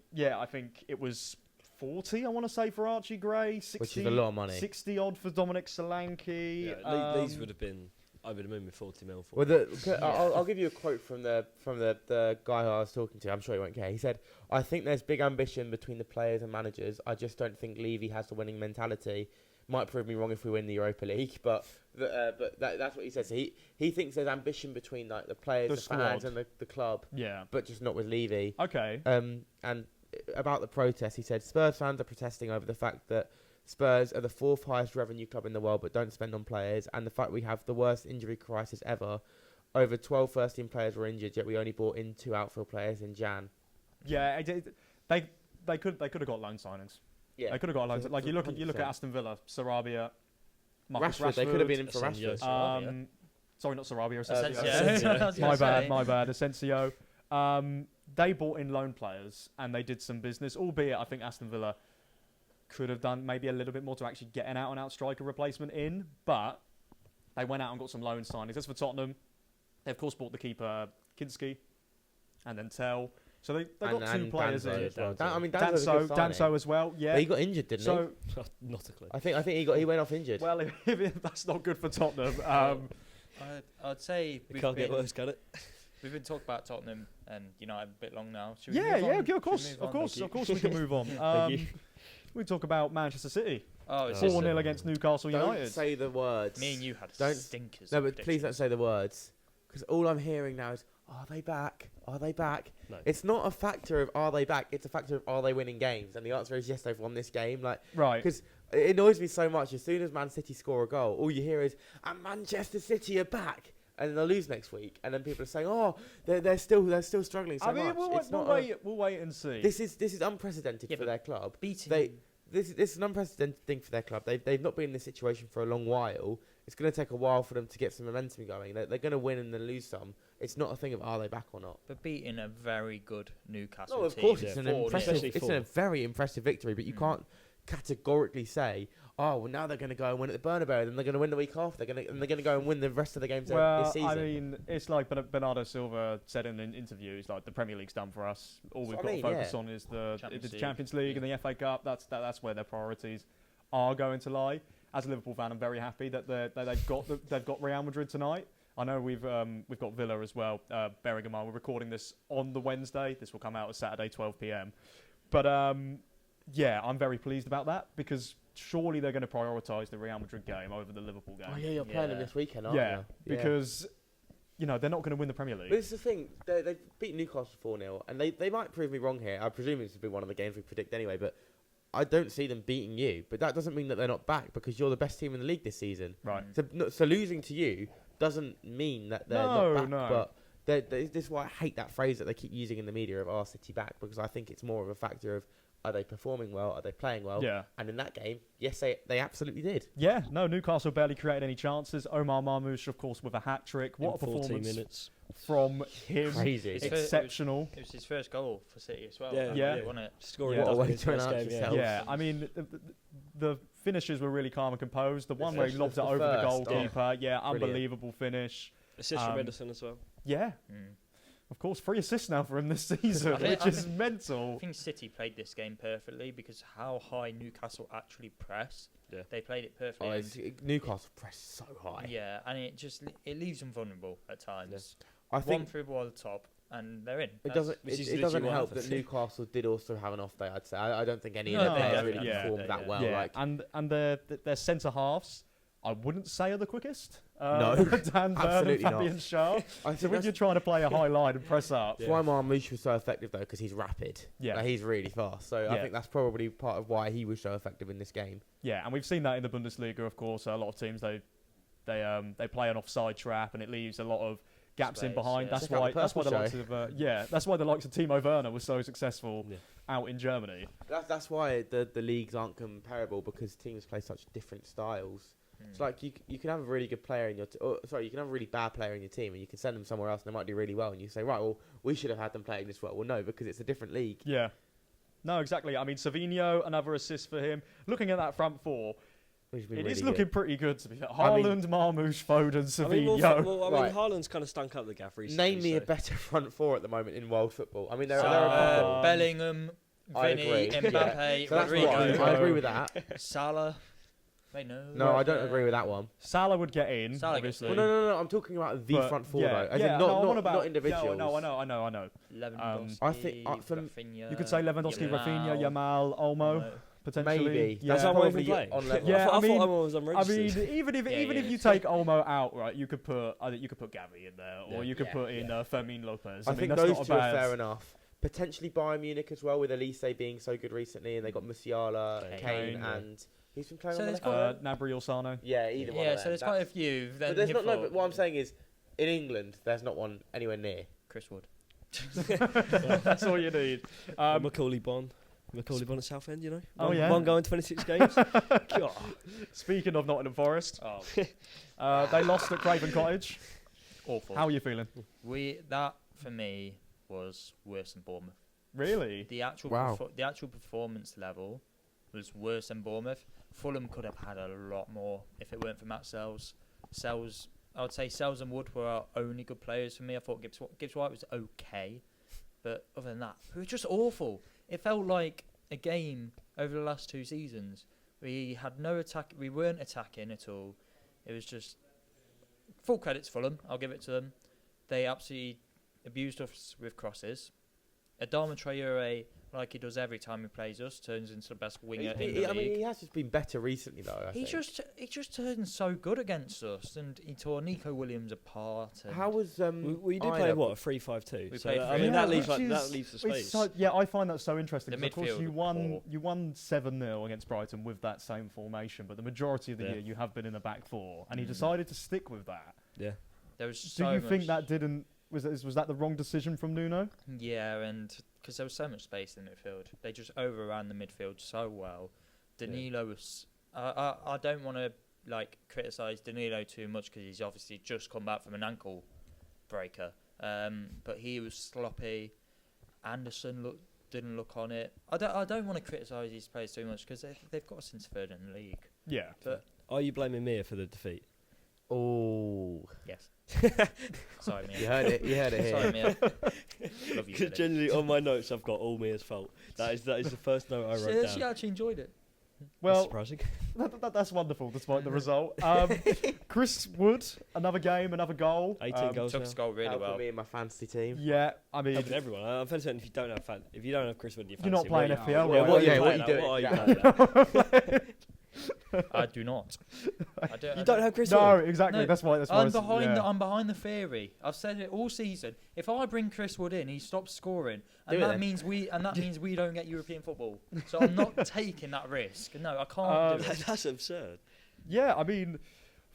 Speaker 1: think it was 40, I want to say, for Archie Gray, 60,
Speaker 2: which is a lot of money.
Speaker 1: 60 odd for Dominic Solanke.
Speaker 4: Yeah, these would have been over the moon with 40 mil. For
Speaker 2: Well, I'll give you a quote from the guy who I was talking to. I'm sure he won't care. He said, "I think there's big ambition between the players and managers. I just don't think Levy has the winning mentality. Might prove me wrong if we win the Europa League, but that's what he says. He thinks there's ambition between the players, the fans, and the club.
Speaker 1: Yeah,
Speaker 2: but just not with Levy.
Speaker 1: Okay.
Speaker 2: And about the protest, he said Spurs fans are protesting over the fact that Spurs are the 4th highest revenue club in the world, but don't spend on players, and the fact we have the worst injury crisis ever. Over 12 first-team players were injured, yet we only brought in 2 outfield players in Jan.
Speaker 1: Yeah, they could have got loan signings. Yeah, they could have got loans. You look at Aston Villa, Sarabia, Marcus Rashford.
Speaker 2: They could have been in for Rashford.
Speaker 1: Sorry, not Sarabia.
Speaker 3: Asensio.
Speaker 1: My bad. Asensio. They bought in loan players and they did some business, albeit I think Aston Villa could have done maybe a little bit more to actually get an out-and-out striker replacement in, but they went out and got some loan signings. As for Tottenham, they of course bought the keeper Kinski and then Tell. So they got 2 players in. Danso as well. Yeah,
Speaker 2: but he got injured, didn't
Speaker 4: he? Not a clue.
Speaker 2: I think he went off injured.
Speaker 1: Well, if that's not good for Tottenham.
Speaker 3: I'd say
Speaker 4: we can't get worse, can it?
Speaker 3: We've been talking about Tottenham and United a bit long now.
Speaker 1: Of course we can move on. We talk about Manchester City. 4-0 against Newcastle United.
Speaker 2: Don't say the words.
Speaker 3: Me and you had stinkers.
Speaker 2: No, but please don't say the words, because all I'm hearing now is, "Are they back? Are they back?" No. It's not a factor of are they back. It's a factor of are they winning games, and the answer is yes, they've won this game.
Speaker 1: Right.
Speaker 2: Because it annoys me so much. As soon as Man City score a goal, all you hear is, "And Manchester City are back." And then they'll lose next week, and then people are saying, "Oh, they're still struggling so much."
Speaker 1: We'll wait and see.
Speaker 2: This is unprecedented for their club. This is an unprecedented thing for their club. They've not been in this situation for a long while. It's going to take a while for them to get some momentum going. They're going to win and then lose some. It's not a thing of are they back or not.
Speaker 3: But beating a very good Newcastle
Speaker 2: team. Of course, it's a very impressive victory, but you can't categorically say, "Oh, well, now they're going to go and win at the Bernabeu, then they're going to win the week after. They're going to go and win the rest of the games this season."
Speaker 1: I mean, it's like Bernardo Silva said in interviews, the Premier League's done for us. All we've got to focus on is the Champions League and the FA Cup. That's where their priorities are going to lie. As a Liverpool fan, I'm very happy that they've got Real Madrid tonight. I know we've got Villa as well. Bergamo. We're recording this on the Wednesday. This will come out on Saturday, 12 p.m. But I'm very pleased about that, because surely they're going to prioritise the Real Madrid game over the Liverpool game.
Speaker 2: Oh yeah, you're playing them this weekend, aren't you?
Speaker 1: Because they're not going to win the Premier League.
Speaker 2: But it's the thing, they beat Newcastle 4-0, and they might prove me wrong here. I presume this will be one of the games we predict anyway, but I don't see them beating you. But that doesn't mean that they're not back, because you're the best team in the league this season.
Speaker 1: Right.
Speaker 2: So losing to you doesn't mean that they're not back. No. But this is why I hate that phrase that they keep using in the media of "Our City back," because I think it's more of a factor of, are they performing well? Are they playing well?
Speaker 1: Yeah.
Speaker 2: And in that game, yes, they absolutely did.
Speaker 1: Yeah. No, Newcastle barely created any chances. Omar Marmoush, of course, with a hat-trick. What a performance from him.
Speaker 2: Crazy.
Speaker 1: Exceptional.
Speaker 3: It was his first goal for City as well.
Speaker 1: Yeah.
Speaker 3: Wasn't it?
Speaker 4: Scoring
Speaker 2: his first game.
Speaker 1: Yeah. I mean, the finishes were really calm and composed. The one where he lobbed it over the goalkeeper. Yeah, unbelievable finish.
Speaker 4: Assist from Edison as well.
Speaker 1: Yeah. Of course, 3 assists now for him this season, which is mental.
Speaker 3: I think City played this game perfectly, because how high Newcastle actually press. Yeah. They played it perfectly.
Speaker 2: Newcastle pressed so high.
Speaker 3: Yeah, and it leaves them vulnerable at times.
Speaker 2: Yeah. I think
Speaker 3: 1 through ball at the top, and they're in.
Speaker 2: It doesn't help that Newcastle did also have an off day, I'd say. I don't think any of their players really performed that well.
Speaker 1: Yeah. And their centre halves, I wouldn't say are the quickest.
Speaker 2: No,
Speaker 1: Dan Burn and Fabian Schär. So when you're trying to play a high line and press up.
Speaker 2: That's why Marmoush was so effective, though, because he's rapid. Yeah. He's really fast. So I think that's probably part of why he was so effective in this game.
Speaker 1: Yeah, and we've seen that in the Bundesliga, of course. A lot of teams, they play an offside trap, and it leaves a lot of gaps in behind. That's why the likes of that's why the likes of Timo Werner was so successful out in Germany.
Speaker 2: That's why the leagues aren't comparable, because teams play such different styles. It's like you can have a really good player in your you can have a really bad player in your team, and you can send them somewhere else, and they might do really well, and you say, right, well, we should have had them playing this well. Well, no, because it's a different league.
Speaker 1: Yeah. No, exactly. I mean, Savinho, another assist for him. Looking at that front four, it is looking pretty good to be fair. Haaland, Marmoush, Foden, Savinho.
Speaker 2: Right.
Speaker 4: Haaland's kind of stunk up the gaff recently.
Speaker 2: Name me a better front four at the moment in world football. I mean, there are a couple.
Speaker 3: Bellingham, Vinny, Mbappe,
Speaker 2: So that's
Speaker 3: Rodrigo.
Speaker 2: I agree with that.
Speaker 3: Salah. Wait, no.
Speaker 2: No, I don't agree with that one.
Speaker 1: Salah would get in,
Speaker 3: Salah gets
Speaker 1: obviously.
Speaker 3: in.
Speaker 2: Well, no. I'm talking about the front four, though. As in not individuals.
Speaker 1: No, I know.
Speaker 3: Lewandowski,
Speaker 2: I think,
Speaker 3: Rafinha,
Speaker 1: You could say Lewandowski, Rafinha, Yamal, Olmo, potentially.
Speaker 2: Maybe.
Speaker 1: Yeah,
Speaker 4: That's how
Speaker 1: probably.
Speaker 4: even playing.
Speaker 2: On level.
Speaker 1: Yeah,
Speaker 4: I
Speaker 1: I mean,
Speaker 4: thought Olmo was unregistered.
Speaker 1: I mean, even if you take Olmo out, right, you could put Gavi in there, or you could put in Fermin Lopez.
Speaker 2: I
Speaker 1: mean,
Speaker 2: think
Speaker 1: that's
Speaker 2: those
Speaker 1: not
Speaker 2: two
Speaker 1: a
Speaker 2: are
Speaker 1: bad.
Speaker 2: fair enough. Potentially Bayern Munich as well, with Elise being so good recently, and they got Musiala, Kane, and who's been playing
Speaker 3: So
Speaker 2: on
Speaker 3: there's
Speaker 2: the left?
Speaker 1: Nabri or Sano.
Speaker 2: Yeah, either one.
Speaker 3: Yeah,
Speaker 2: of
Speaker 3: so
Speaker 2: them.
Speaker 3: there's quite a few. Then
Speaker 2: But there's not. No,
Speaker 3: midfield.
Speaker 2: but what I'm saying is, in England, there's not one anywhere near.
Speaker 3: Chris Wood.
Speaker 1: That's all you need.
Speaker 4: Macaulay Bonne at Southend, you know.
Speaker 1: Oh, yeah.
Speaker 4: One goal in 26 games. God.
Speaker 1: Speaking of Nottingham Forest, they lost at Craven Cottage.
Speaker 3: Awful.
Speaker 1: How are you feeling?
Speaker 3: That for me was worse than Bournemouth.
Speaker 1: Really?
Speaker 3: The actual the actual performance level was worse than Bournemouth. Fulham could have had a lot more if it weren't for Matt Sells. I would say Sells and Wood were our only good players for me. I thought Gibbs White was okay, but other than that, it was just awful. It felt like a game over the last 2 seasons. We had no attack. We weren't attacking at all. It was just full credit to Fulham. I'll give it to them. They absolutely abused us with crosses. Adama Traore, like he does every time he plays us, turns into the best winger in the league.
Speaker 2: I mean, he has just been better recently, though.
Speaker 3: He just turned so good against us, and he tore Nico Williams apart. And
Speaker 2: How was
Speaker 4: We did play what, a 3-5-2.
Speaker 3: We
Speaker 4: So
Speaker 3: played
Speaker 4: I mean, that leaves
Speaker 1: which
Speaker 4: that
Speaker 1: is-
Speaker 4: leaves the
Speaker 1: It's
Speaker 4: space.
Speaker 1: so, yeah, I find that so interesting.
Speaker 3: The
Speaker 1: 'Cause of course,
Speaker 3: midfield
Speaker 1: you
Speaker 3: were
Speaker 1: won 7-0 against Brighton with that same formation, but the majority of the
Speaker 4: Yeah.
Speaker 1: year you have been in a back four, and he decided to stick with that.
Speaker 4: Yeah.
Speaker 3: there was
Speaker 1: Do
Speaker 3: so
Speaker 1: you think
Speaker 3: much-
Speaker 1: that didn't? Was that the wrong decision from Nuno?
Speaker 3: Yeah, and because there was so much space in the midfield, they just overran the midfield so well. Danilo was. I don't want to criticise Danilo too much because he's obviously just come back from an ankle breaker. But he was sloppy. Anderson didn't look on it. I don't want to criticise these players too much because they've got us into third in the league.
Speaker 1: Yeah.
Speaker 3: But
Speaker 4: Are you blaming Mia for the defeat?
Speaker 2: Oh,
Speaker 3: yes, sorry, Mia.
Speaker 2: you heard it here.
Speaker 3: Sorry, Mia. Love you.
Speaker 4: Because generally on my notes I've got all Mia's fault. That is the first note I wrote
Speaker 3: She
Speaker 4: down.
Speaker 3: actually enjoyed it.
Speaker 4: That's
Speaker 1: Well,
Speaker 4: surprising.
Speaker 1: that's wonderful despite the result. Chris Wood, another game, another goal.
Speaker 4: 18 goals
Speaker 3: Took
Speaker 4: now.
Speaker 3: his goal really
Speaker 2: Helping
Speaker 3: well.
Speaker 2: me and my fantasy team.
Speaker 1: Yeah, I mean,
Speaker 4: Helping everyone. I'm fairly certain if you don't have Chris Wood in your
Speaker 1: You're not
Speaker 4: fantasy, what
Speaker 1: playing
Speaker 4: are
Speaker 1: FPL,
Speaker 4: you-
Speaker 1: right?
Speaker 4: What are you
Speaker 2: Yeah, what
Speaker 4: playing
Speaker 2: are you
Speaker 4: at?
Speaker 2: doing?
Speaker 4: What are you
Speaker 2: Yeah.
Speaker 4: playing at?
Speaker 3: I do not.
Speaker 4: You don't have Chris
Speaker 1: no,
Speaker 4: Wood?
Speaker 1: exactly.
Speaker 3: No,
Speaker 1: That's why.
Speaker 3: I'm
Speaker 1: it's-
Speaker 3: behind.
Speaker 1: yeah.
Speaker 3: I'm behind the theory. I've said it all season. If I bring Chris Wood in, he stops scoring,
Speaker 2: Do
Speaker 3: and
Speaker 2: it
Speaker 3: that
Speaker 2: then.
Speaker 3: means we don't get European football. So I'm not taking that risk. No, I can't do it.
Speaker 4: That's absurd.
Speaker 1: Yeah, I mean,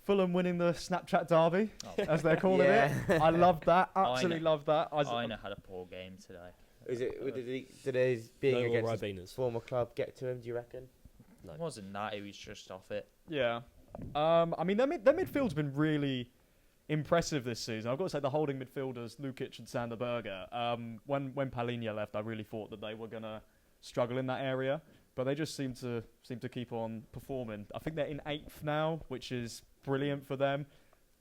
Speaker 1: Fulham winning the Snapchat derby,
Speaker 3: Oh.
Speaker 1: as they're calling
Speaker 2: Yeah.
Speaker 1: it. I love that. Absolutely love that.
Speaker 3: Aina had a poor game today.
Speaker 2: Did his being
Speaker 4: No more
Speaker 2: against his
Speaker 4: Ribenas.
Speaker 2: former club get to him? Do you reckon?
Speaker 4: No.
Speaker 3: It wasn't that. He was just off it.
Speaker 1: Yeah. I mean, their midfield's been really impressive this season. I've got to say, the holding midfielders, Lukic and Sander Berger, when Palhinha left, I really thought that they were going to struggle in that area. But they just seem to keep on performing. I think they're in 8th now, which is brilliant for them.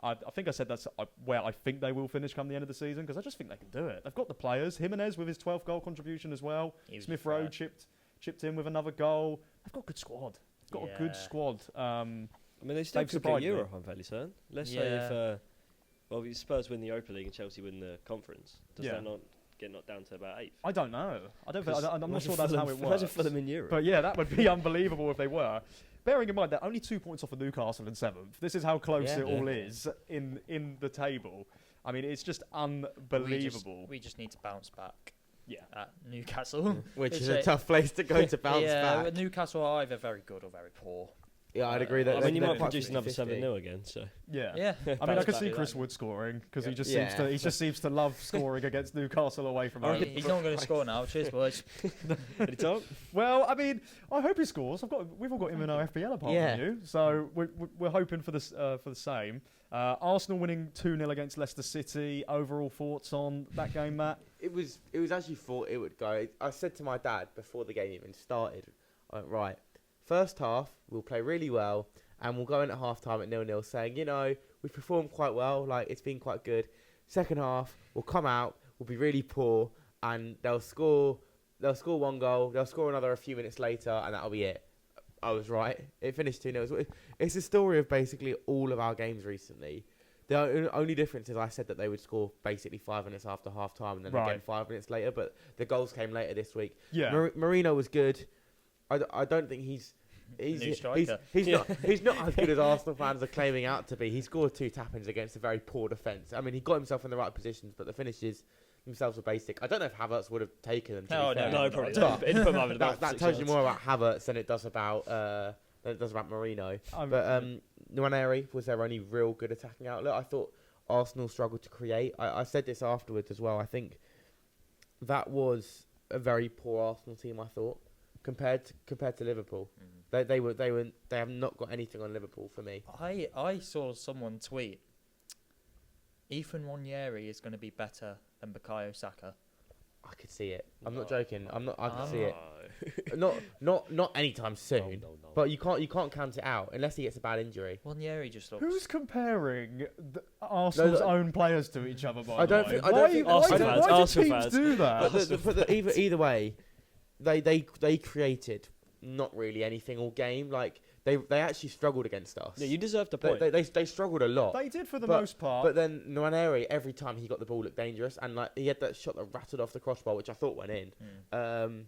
Speaker 1: I think I said that's where I think they will finish come the end of the season, because I just think they can do it. They've got the players. Jimenez with his 12th goal contribution as well.
Speaker 3: He was
Speaker 1: Smith Rowe
Speaker 3: fair.
Speaker 1: chipped in with another goal. They've got a good squad. Got a good
Speaker 3: Yeah.
Speaker 1: squad.
Speaker 4: I mean, they still
Speaker 1: They've
Speaker 4: could
Speaker 1: surprised
Speaker 4: get
Speaker 1: me.
Speaker 4: Europe, I'm fairly certain. Let's say
Speaker 3: Yeah.
Speaker 4: if Spurs win the Europa League and Chelsea win the conference, does
Speaker 1: Yeah.
Speaker 4: that not get knocked down to about 8th?
Speaker 1: I don't know. I'm not
Speaker 4: Imagine
Speaker 1: sure that's how it
Speaker 4: Imagine
Speaker 1: works.
Speaker 4: Fulham in Europe.
Speaker 1: But yeah, that would be unbelievable if they were. Bearing in mind they're only 2 points off of Newcastle in 7th. This is how close
Speaker 2: Yeah.
Speaker 1: it all is in the table. I mean, it's just unbelievable.
Speaker 3: We just need to bounce back
Speaker 1: Yeah.
Speaker 3: at Newcastle.
Speaker 2: Which
Speaker 3: It's
Speaker 2: is a tough place to go to bounce
Speaker 3: yeah,
Speaker 2: back.
Speaker 3: Newcastle are either very good or very poor.
Speaker 2: Yeah, I'd agree that.
Speaker 4: I mean, you
Speaker 2: they're
Speaker 4: might
Speaker 2: quite
Speaker 4: produce another
Speaker 2: 50-50.
Speaker 4: 7-0 again. So
Speaker 1: Yeah.
Speaker 3: Yeah.
Speaker 1: I mean, I could
Speaker 3: Bounce
Speaker 1: see
Speaker 3: back.
Speaker 1: Chris Wood scoring because he just
Speaker 2: Yeah.
Speaker 1: seems to love scoring against Newcastle away from home.
Speaker 3: He's not going to score now. Cheers, boys.
Speaker 4: any talk?
Speaker 1: Well, I mean, I hope he scores. We've all got him in our FPL apart
Speaker 2: Yeah.
Speaker 1: from you, so we're hoping for the same. Arsenal winning 2-0 against Leicester City. Overall thoughts on that game, Matt?
Speaker 2: It was actually thought it would go. I said to my dad before the game even started, I went, right, first half we'll play really well and we'll go in at half time at 0-0 saying, we've performed quite well, like it's been quite good. Second half we'll come out, we'll be really poor and they'll score one goal, they'll score another a few minutes later and that'll be it. I was right. It finished 2-0. It's a story of basically all of our games recently. The only difference is I said that they would score basically 5 minutes after half time and then again 5 minutes later, but the goals came later this week.
Speaker 1: Yeah.
Speaker 2: Marino was good. I don't think he's
Speaker 3: New striker.
Speaker 2: he's not as good as Arsenal fans are claiming out to be. He scored 2 tap-ins against a very poor defence. I mean, he got himself in the right positions, but the finishes themselves were basic. I don't know if Havertz would have taken them.
Speaker 3: No,
Speaker 4: probably
Speaker 3: not.
Speaker 4: not.
Speaker 2: That tells you more about Havertz than it does about Marino. But Nwaneri was their only real good attacking outlet. I thought Arsenal struggled to create. I said this afterwards as well. I think that was a very poor Arsenal team. I thought compared to Liverpool, they have not got anything on Liverpool for me.
Speaker 3: I saw someone tweet, Ethan Nwaneri is going to be better than Bukayo Saka.
Speaker 2: I could see it. I'm not joking. I could see
Speaker 4: Oh.
Speaker 2: it. Not anytime soon.
Speaker 4: No.
Speaker 2: But you can't count it out unless he gets a bad injury.
Speaker 3: Nwaneri just looks.
Speaker 1: Who's comparing Arsenal's own players to each other? By
Speaker 2: I
Speaker 1: the
Speaker 2: don't
Speaker 1: way,
Speaker 2: think- I don't think-
Speaker 1: why
Speaker 4: Arsenal
Speaker 1: do teams
Speaker 4: fans.
Speaker 1: do that?
Speaker 2: But either way, they created not really anything all game. Like they actually struggled against us.
Speaker 4: Yeah, you deserve the point.
Speaker 2: They struggled a lot.
Speaker 1: They did for the
Speaker 2: But-
Speaker 1: most part.
Speaker 2: But then Nwaneri, every time he got the ball, looked dangerous, and like he had that shot that rattled off the crossbar, which I thought went in.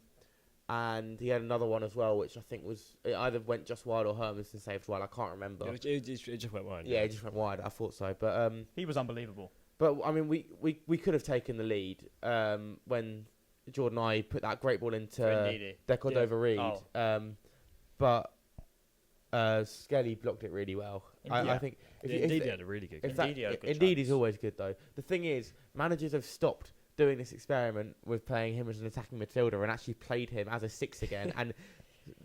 Speaker 2: And he had another one as well, which I think it either went just wide or Hermanson saved wide. I can't remember.
Speaker 4: It just went wide.
Speaker 2: Yeah, it just went wide. I thought so, but
Speaker 1: he was unbelievable.
Speaker 2: But I mean, we could have taken the lead when Jordan I put that great ball into Decordova-Reid.
Speaker 3: Oh.
Speaker 2: But Skelly blocked it really well. I think
Speaker 4: Indeed, he had a really good game.
Speaker 2: Indeed, he's always good though. The thing is, managers have stopped doing this experiment with playing him as an attacking midfielder and actually played him as a 6 again. And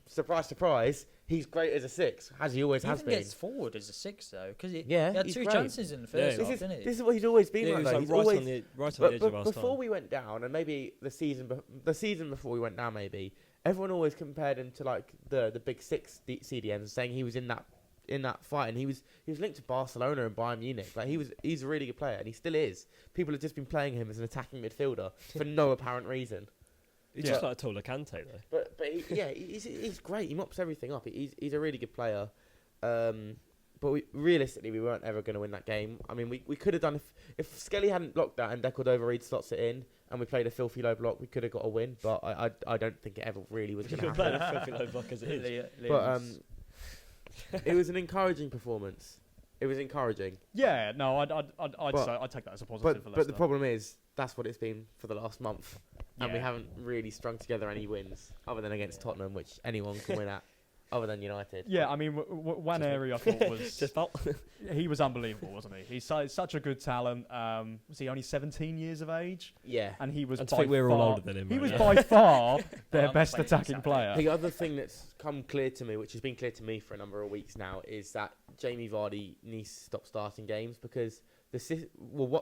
Speaker 2: surprise, surprise, he's great as a 6, as he always has been.
Speaker 3: He gets forward as a 6 though, because he
Speaker 2: Yeah,
Speaker 3: had
Speaker 2: he's
Speaker 3: 2
Speaker 2: great.
Speaker 3: chances in the first half,
Speaker 2: This
Speaker 3: didn't he?
Speaker 2: is what he's always been
Speaker 4: Yeah,
Speaker 2: like.
Speaker 4: he was
Speaker 2: Though.
Speaker 4: like
Speaker 2: He's
Speaker 4: right
Speaker 2: always
Speaker 4: on the edge of our
Speaker 2: before
Speaker 4: time.
Speaker 2: we went down, and maybe the season before we went down, maybe everyone always compared him to like the big 6 CDMs, saying he was in that fight, and he was linked to Barcelona and Bayern Munich. Like he's a really good player, and he still is. People have just been playing him as an attacking midfielder for no apparent reason.
Speaker 4: He's just like a taller Kante though.
Speaker 2: But he's great. He mops everything up. He's a really good player. But realistically, we weren't ever going to win that game. I mean, we could have done if Skelly hadn't blocked that and Decordova-Reid slots it in, and we played a filthy low block, we could have got a win. But I don't think it ever really was going to happen.
Speaker 4: Filthy low block as it is.
Speaker 2: But it was an encouraging performance. It was encouraging.
Speaker 1: Yeah, no, I'd take that as a positive for Leicester.
Speaker 2: But the problem is that's what it's been for the last month, and we
Speaker 1: Yeah.
Speaker 2: haven't really strung together any wins other than against Tottenham, which anyone can win at, other than United.
Speaker 1: Yeah, I mean, Nwaneri I thought was
Speaker 4: Just felt.
Speaker 1: he was unbelievable, wasn't he? He's such a good talent. Was he only 17 years of age?
Speaker 2: Yeah.
Speaker 1: And he was
Speaker 4: I
Speaker 1: by
Speaker 4: think we're all
Speaker 1: far-
Speaker 4: older than him.
Speaker 1: He
Speaker 4: right
Speaker 1: was
Speaker 4: now.
Speaker 1: by far their
Speaker 3: Well,
Speaker 1: best
Speaker 3: I'm
Speaker 1: attacking
Speaker 3: exactly.
Speaker 1: player.
Speaker 2: The other thing that's come clear to me, which has been clear to me for a number of weeks now, is that Jamie Vardy needs to stop starting games because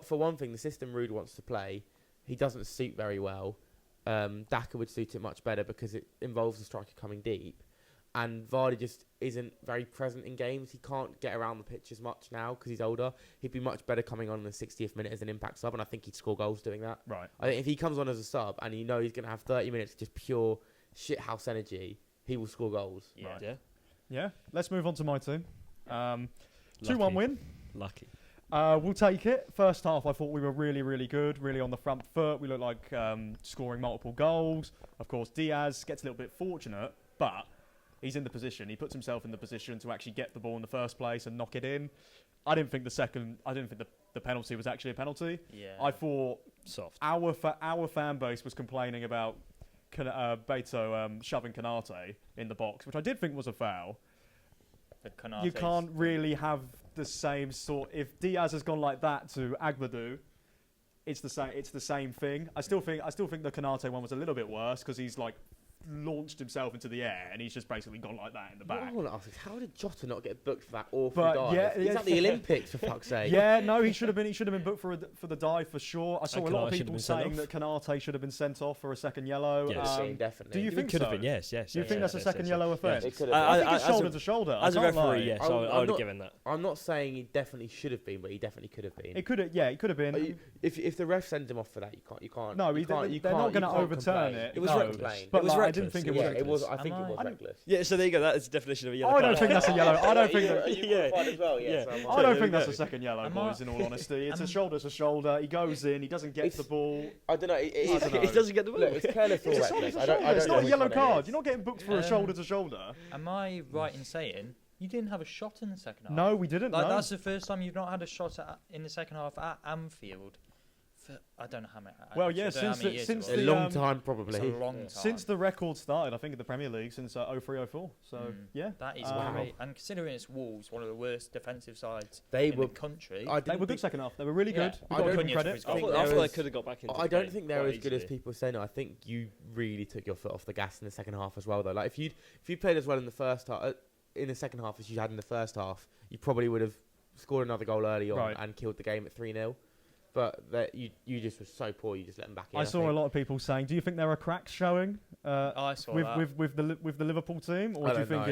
Speaker 2: for one thing, the system Rude wants to play, he doesn't suit very well. Daka would suit it much better because it involves the striker coming deep, and Vardy just isn't very present in games. He can't get around the pitch as much now because he's older. He'd be much better coming on in the 60th minute as an impact sub, and I think he'd score goals doing that.
Speaker 1: Right.
Speaker 2: I think if he comes on as a sub and you know he's going to have 30 minutes of just pure shithouse energy, he will score goals.
Speaker 3: Yeah.
Speaker 1: Right.
Speaker 4: Yeah.
Speaker 1: Yeah. Let's move on to my team. 2-1
Speaker 4: Lucky.
Speaker 1: win.
Speaker 4: Lucky.
Speaker 1: We'll take it. First half, I thought we were really, really good, really on the front foot. We looked like scoring multiple goals. Of course, Diaz gets a little bit fortunate, but he's in the position. He puts himself in the position to actually get the ball in the first place and knock it in. I didn't think the penalty was actually a penalty.
Speaker 3: Yeah.
Speaker 1: I thought
Speaker 4: Soft.
Speaker 1: our fan base was complaining about Beto shoving Kanate in the box, which I did think was a foul. you can't really have the same sort. If Diaz has gone like that to Agbadou, it's the same. It's the same thing. I still think the Konate one was a little bit worse because he's like launched himself into the air and he's just basically gone like that in the back.
Speaker 2: What I want to ask is, how did Jota not get booked for that awful
Speaker 1: But
Speaker 2: dive? He's at the Olympics, for fuck's sake.
Speaker 1: Yeah, no, he should have been booked for the dive for sure. I saw a lot of people saying that Konate should have been sent off for a second yellow.
Speaker 4: Yes.
Speaker 2: Definitely.
Speaker 1: Do you think
Speaker 4: could
Speaker 1: so?
Speaker 4: have been? Yes.
Speaker 1: Do you think that's a second yellow offence?
Speaker 2: It could
Speaker 1: I
Speaker 2: have
Speaker 1: think it's shoulder to shoulder.
Speaker 4: As a referee,
Speaker 1: lie.
Speaker 4: yes, I would have given that.
Speaker 2: I'm not saying he definitely should have been, but he definitely could have been.
Speaker 1: It could have. Yeah, it could have been.
Speaker 2: If the ref sends him off for that, you can't.
Speaker 1: No, they're not going to overturn it.
Speaker 4: It was reckless.
Speaker 1: But
Speaker 4: It was
Speaker 1: I didn't
Speaker 4: reckless.
Speaker 1: think it was.
Speaker 2: I think it was reckless.
Speaker 4: Yeah, so there you go. That is the definition of a yellow
Speaker 1: I
Speaker 4: card.
Speaker 1: don't think that's a yellow. I don't think.
Speaker 2: As well,
Speaker 4: Yeah.
Speaker 1: I don't think that's a second yellow, boys. In all honesty, it's a shoulder to shoulder. He goes in. He doesn't get the ball.
Speaker 2: I don't know.
Speaker 1: I don't know.
Speaker 4: He doesn't get the ball.
Speaker 2: Look, it's careless or reckless.
Speaker 1: It's not a yellow card. You're not getting booked for a shoulder to shoulder.
Speaker 3: Am I right in saying you didn't have a shot in the second half?
Speaker 1: No, we didn't.
Speaker 3: Like,
Speaker 1: no.
Speaker 3: that's the first time you've not had a shot in the second half at Anfield. I don't know how many.
Speaker 1: Well, yeah, since
Speaker 2: a long time probably.
Speaker 3: It's a long time.
Speaker 1: Since the record started, I think in the Premier League since 03-04. So yeah,
Speaker 3: that is
Speaker 2: Wow.
Speaker 3: great. And considering it's Wolves, one of the worst defensive sides
Speaker 2: They
Speaker 3: in
Speaker 2: were
Speaker 3: the country.
Speaker 1: they were good second half. They were really
Speaker 3: Yeah.
Speaker 1: good. We
Speaker 3: I
Speaker 1: got to
Speaker 3: don't
Speaker 1: give them credit.
Speaker 3: think
Speaker 4: I thought they could have got back into
Speaker 2: I
Speaker 4: the
Speaker 2: don't
Speaker 4: game
Speaker 2: think they're
Speaker 4: quite
Speaker 2: as good as
Speaker 4: easily.
Speaker 2: people say. No, I think you really took your foot off the gas in the second half as well, though. Like if you played as well in the first half, in the second half as you had in the first half, you probably would have scored another goal early on and killed the game at 3-0. But that you just were so poor, you just let them back in.
Speaker 1: I saw a lot of people saying, "Do you think there are cracks showing
Speaker 3: I saw that.
Speaker 1: with the Liverpool team, or
Speaker 2: I
Speaker 1: do you
Speaker 2: don't
Speaker 1: think
Speaker 2: know.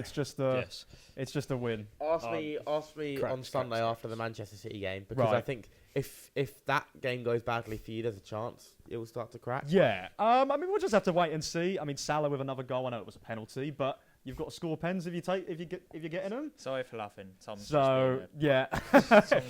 Speaker 1: it's just a win?"
Speaker 2: Ask me on Sunday after the Manchester City game, because I think if that game goes badly for you, there's a chance it will start to crack.
Speaker 1: Yeah. I mean, we'll just have to wait and see. I mean, Salah with another goal. I know it was a penalty, but you've got to score pens if you're getting them.
Speaker 3: Sorry for laughing. Tom's
Speaker 1: So yeah,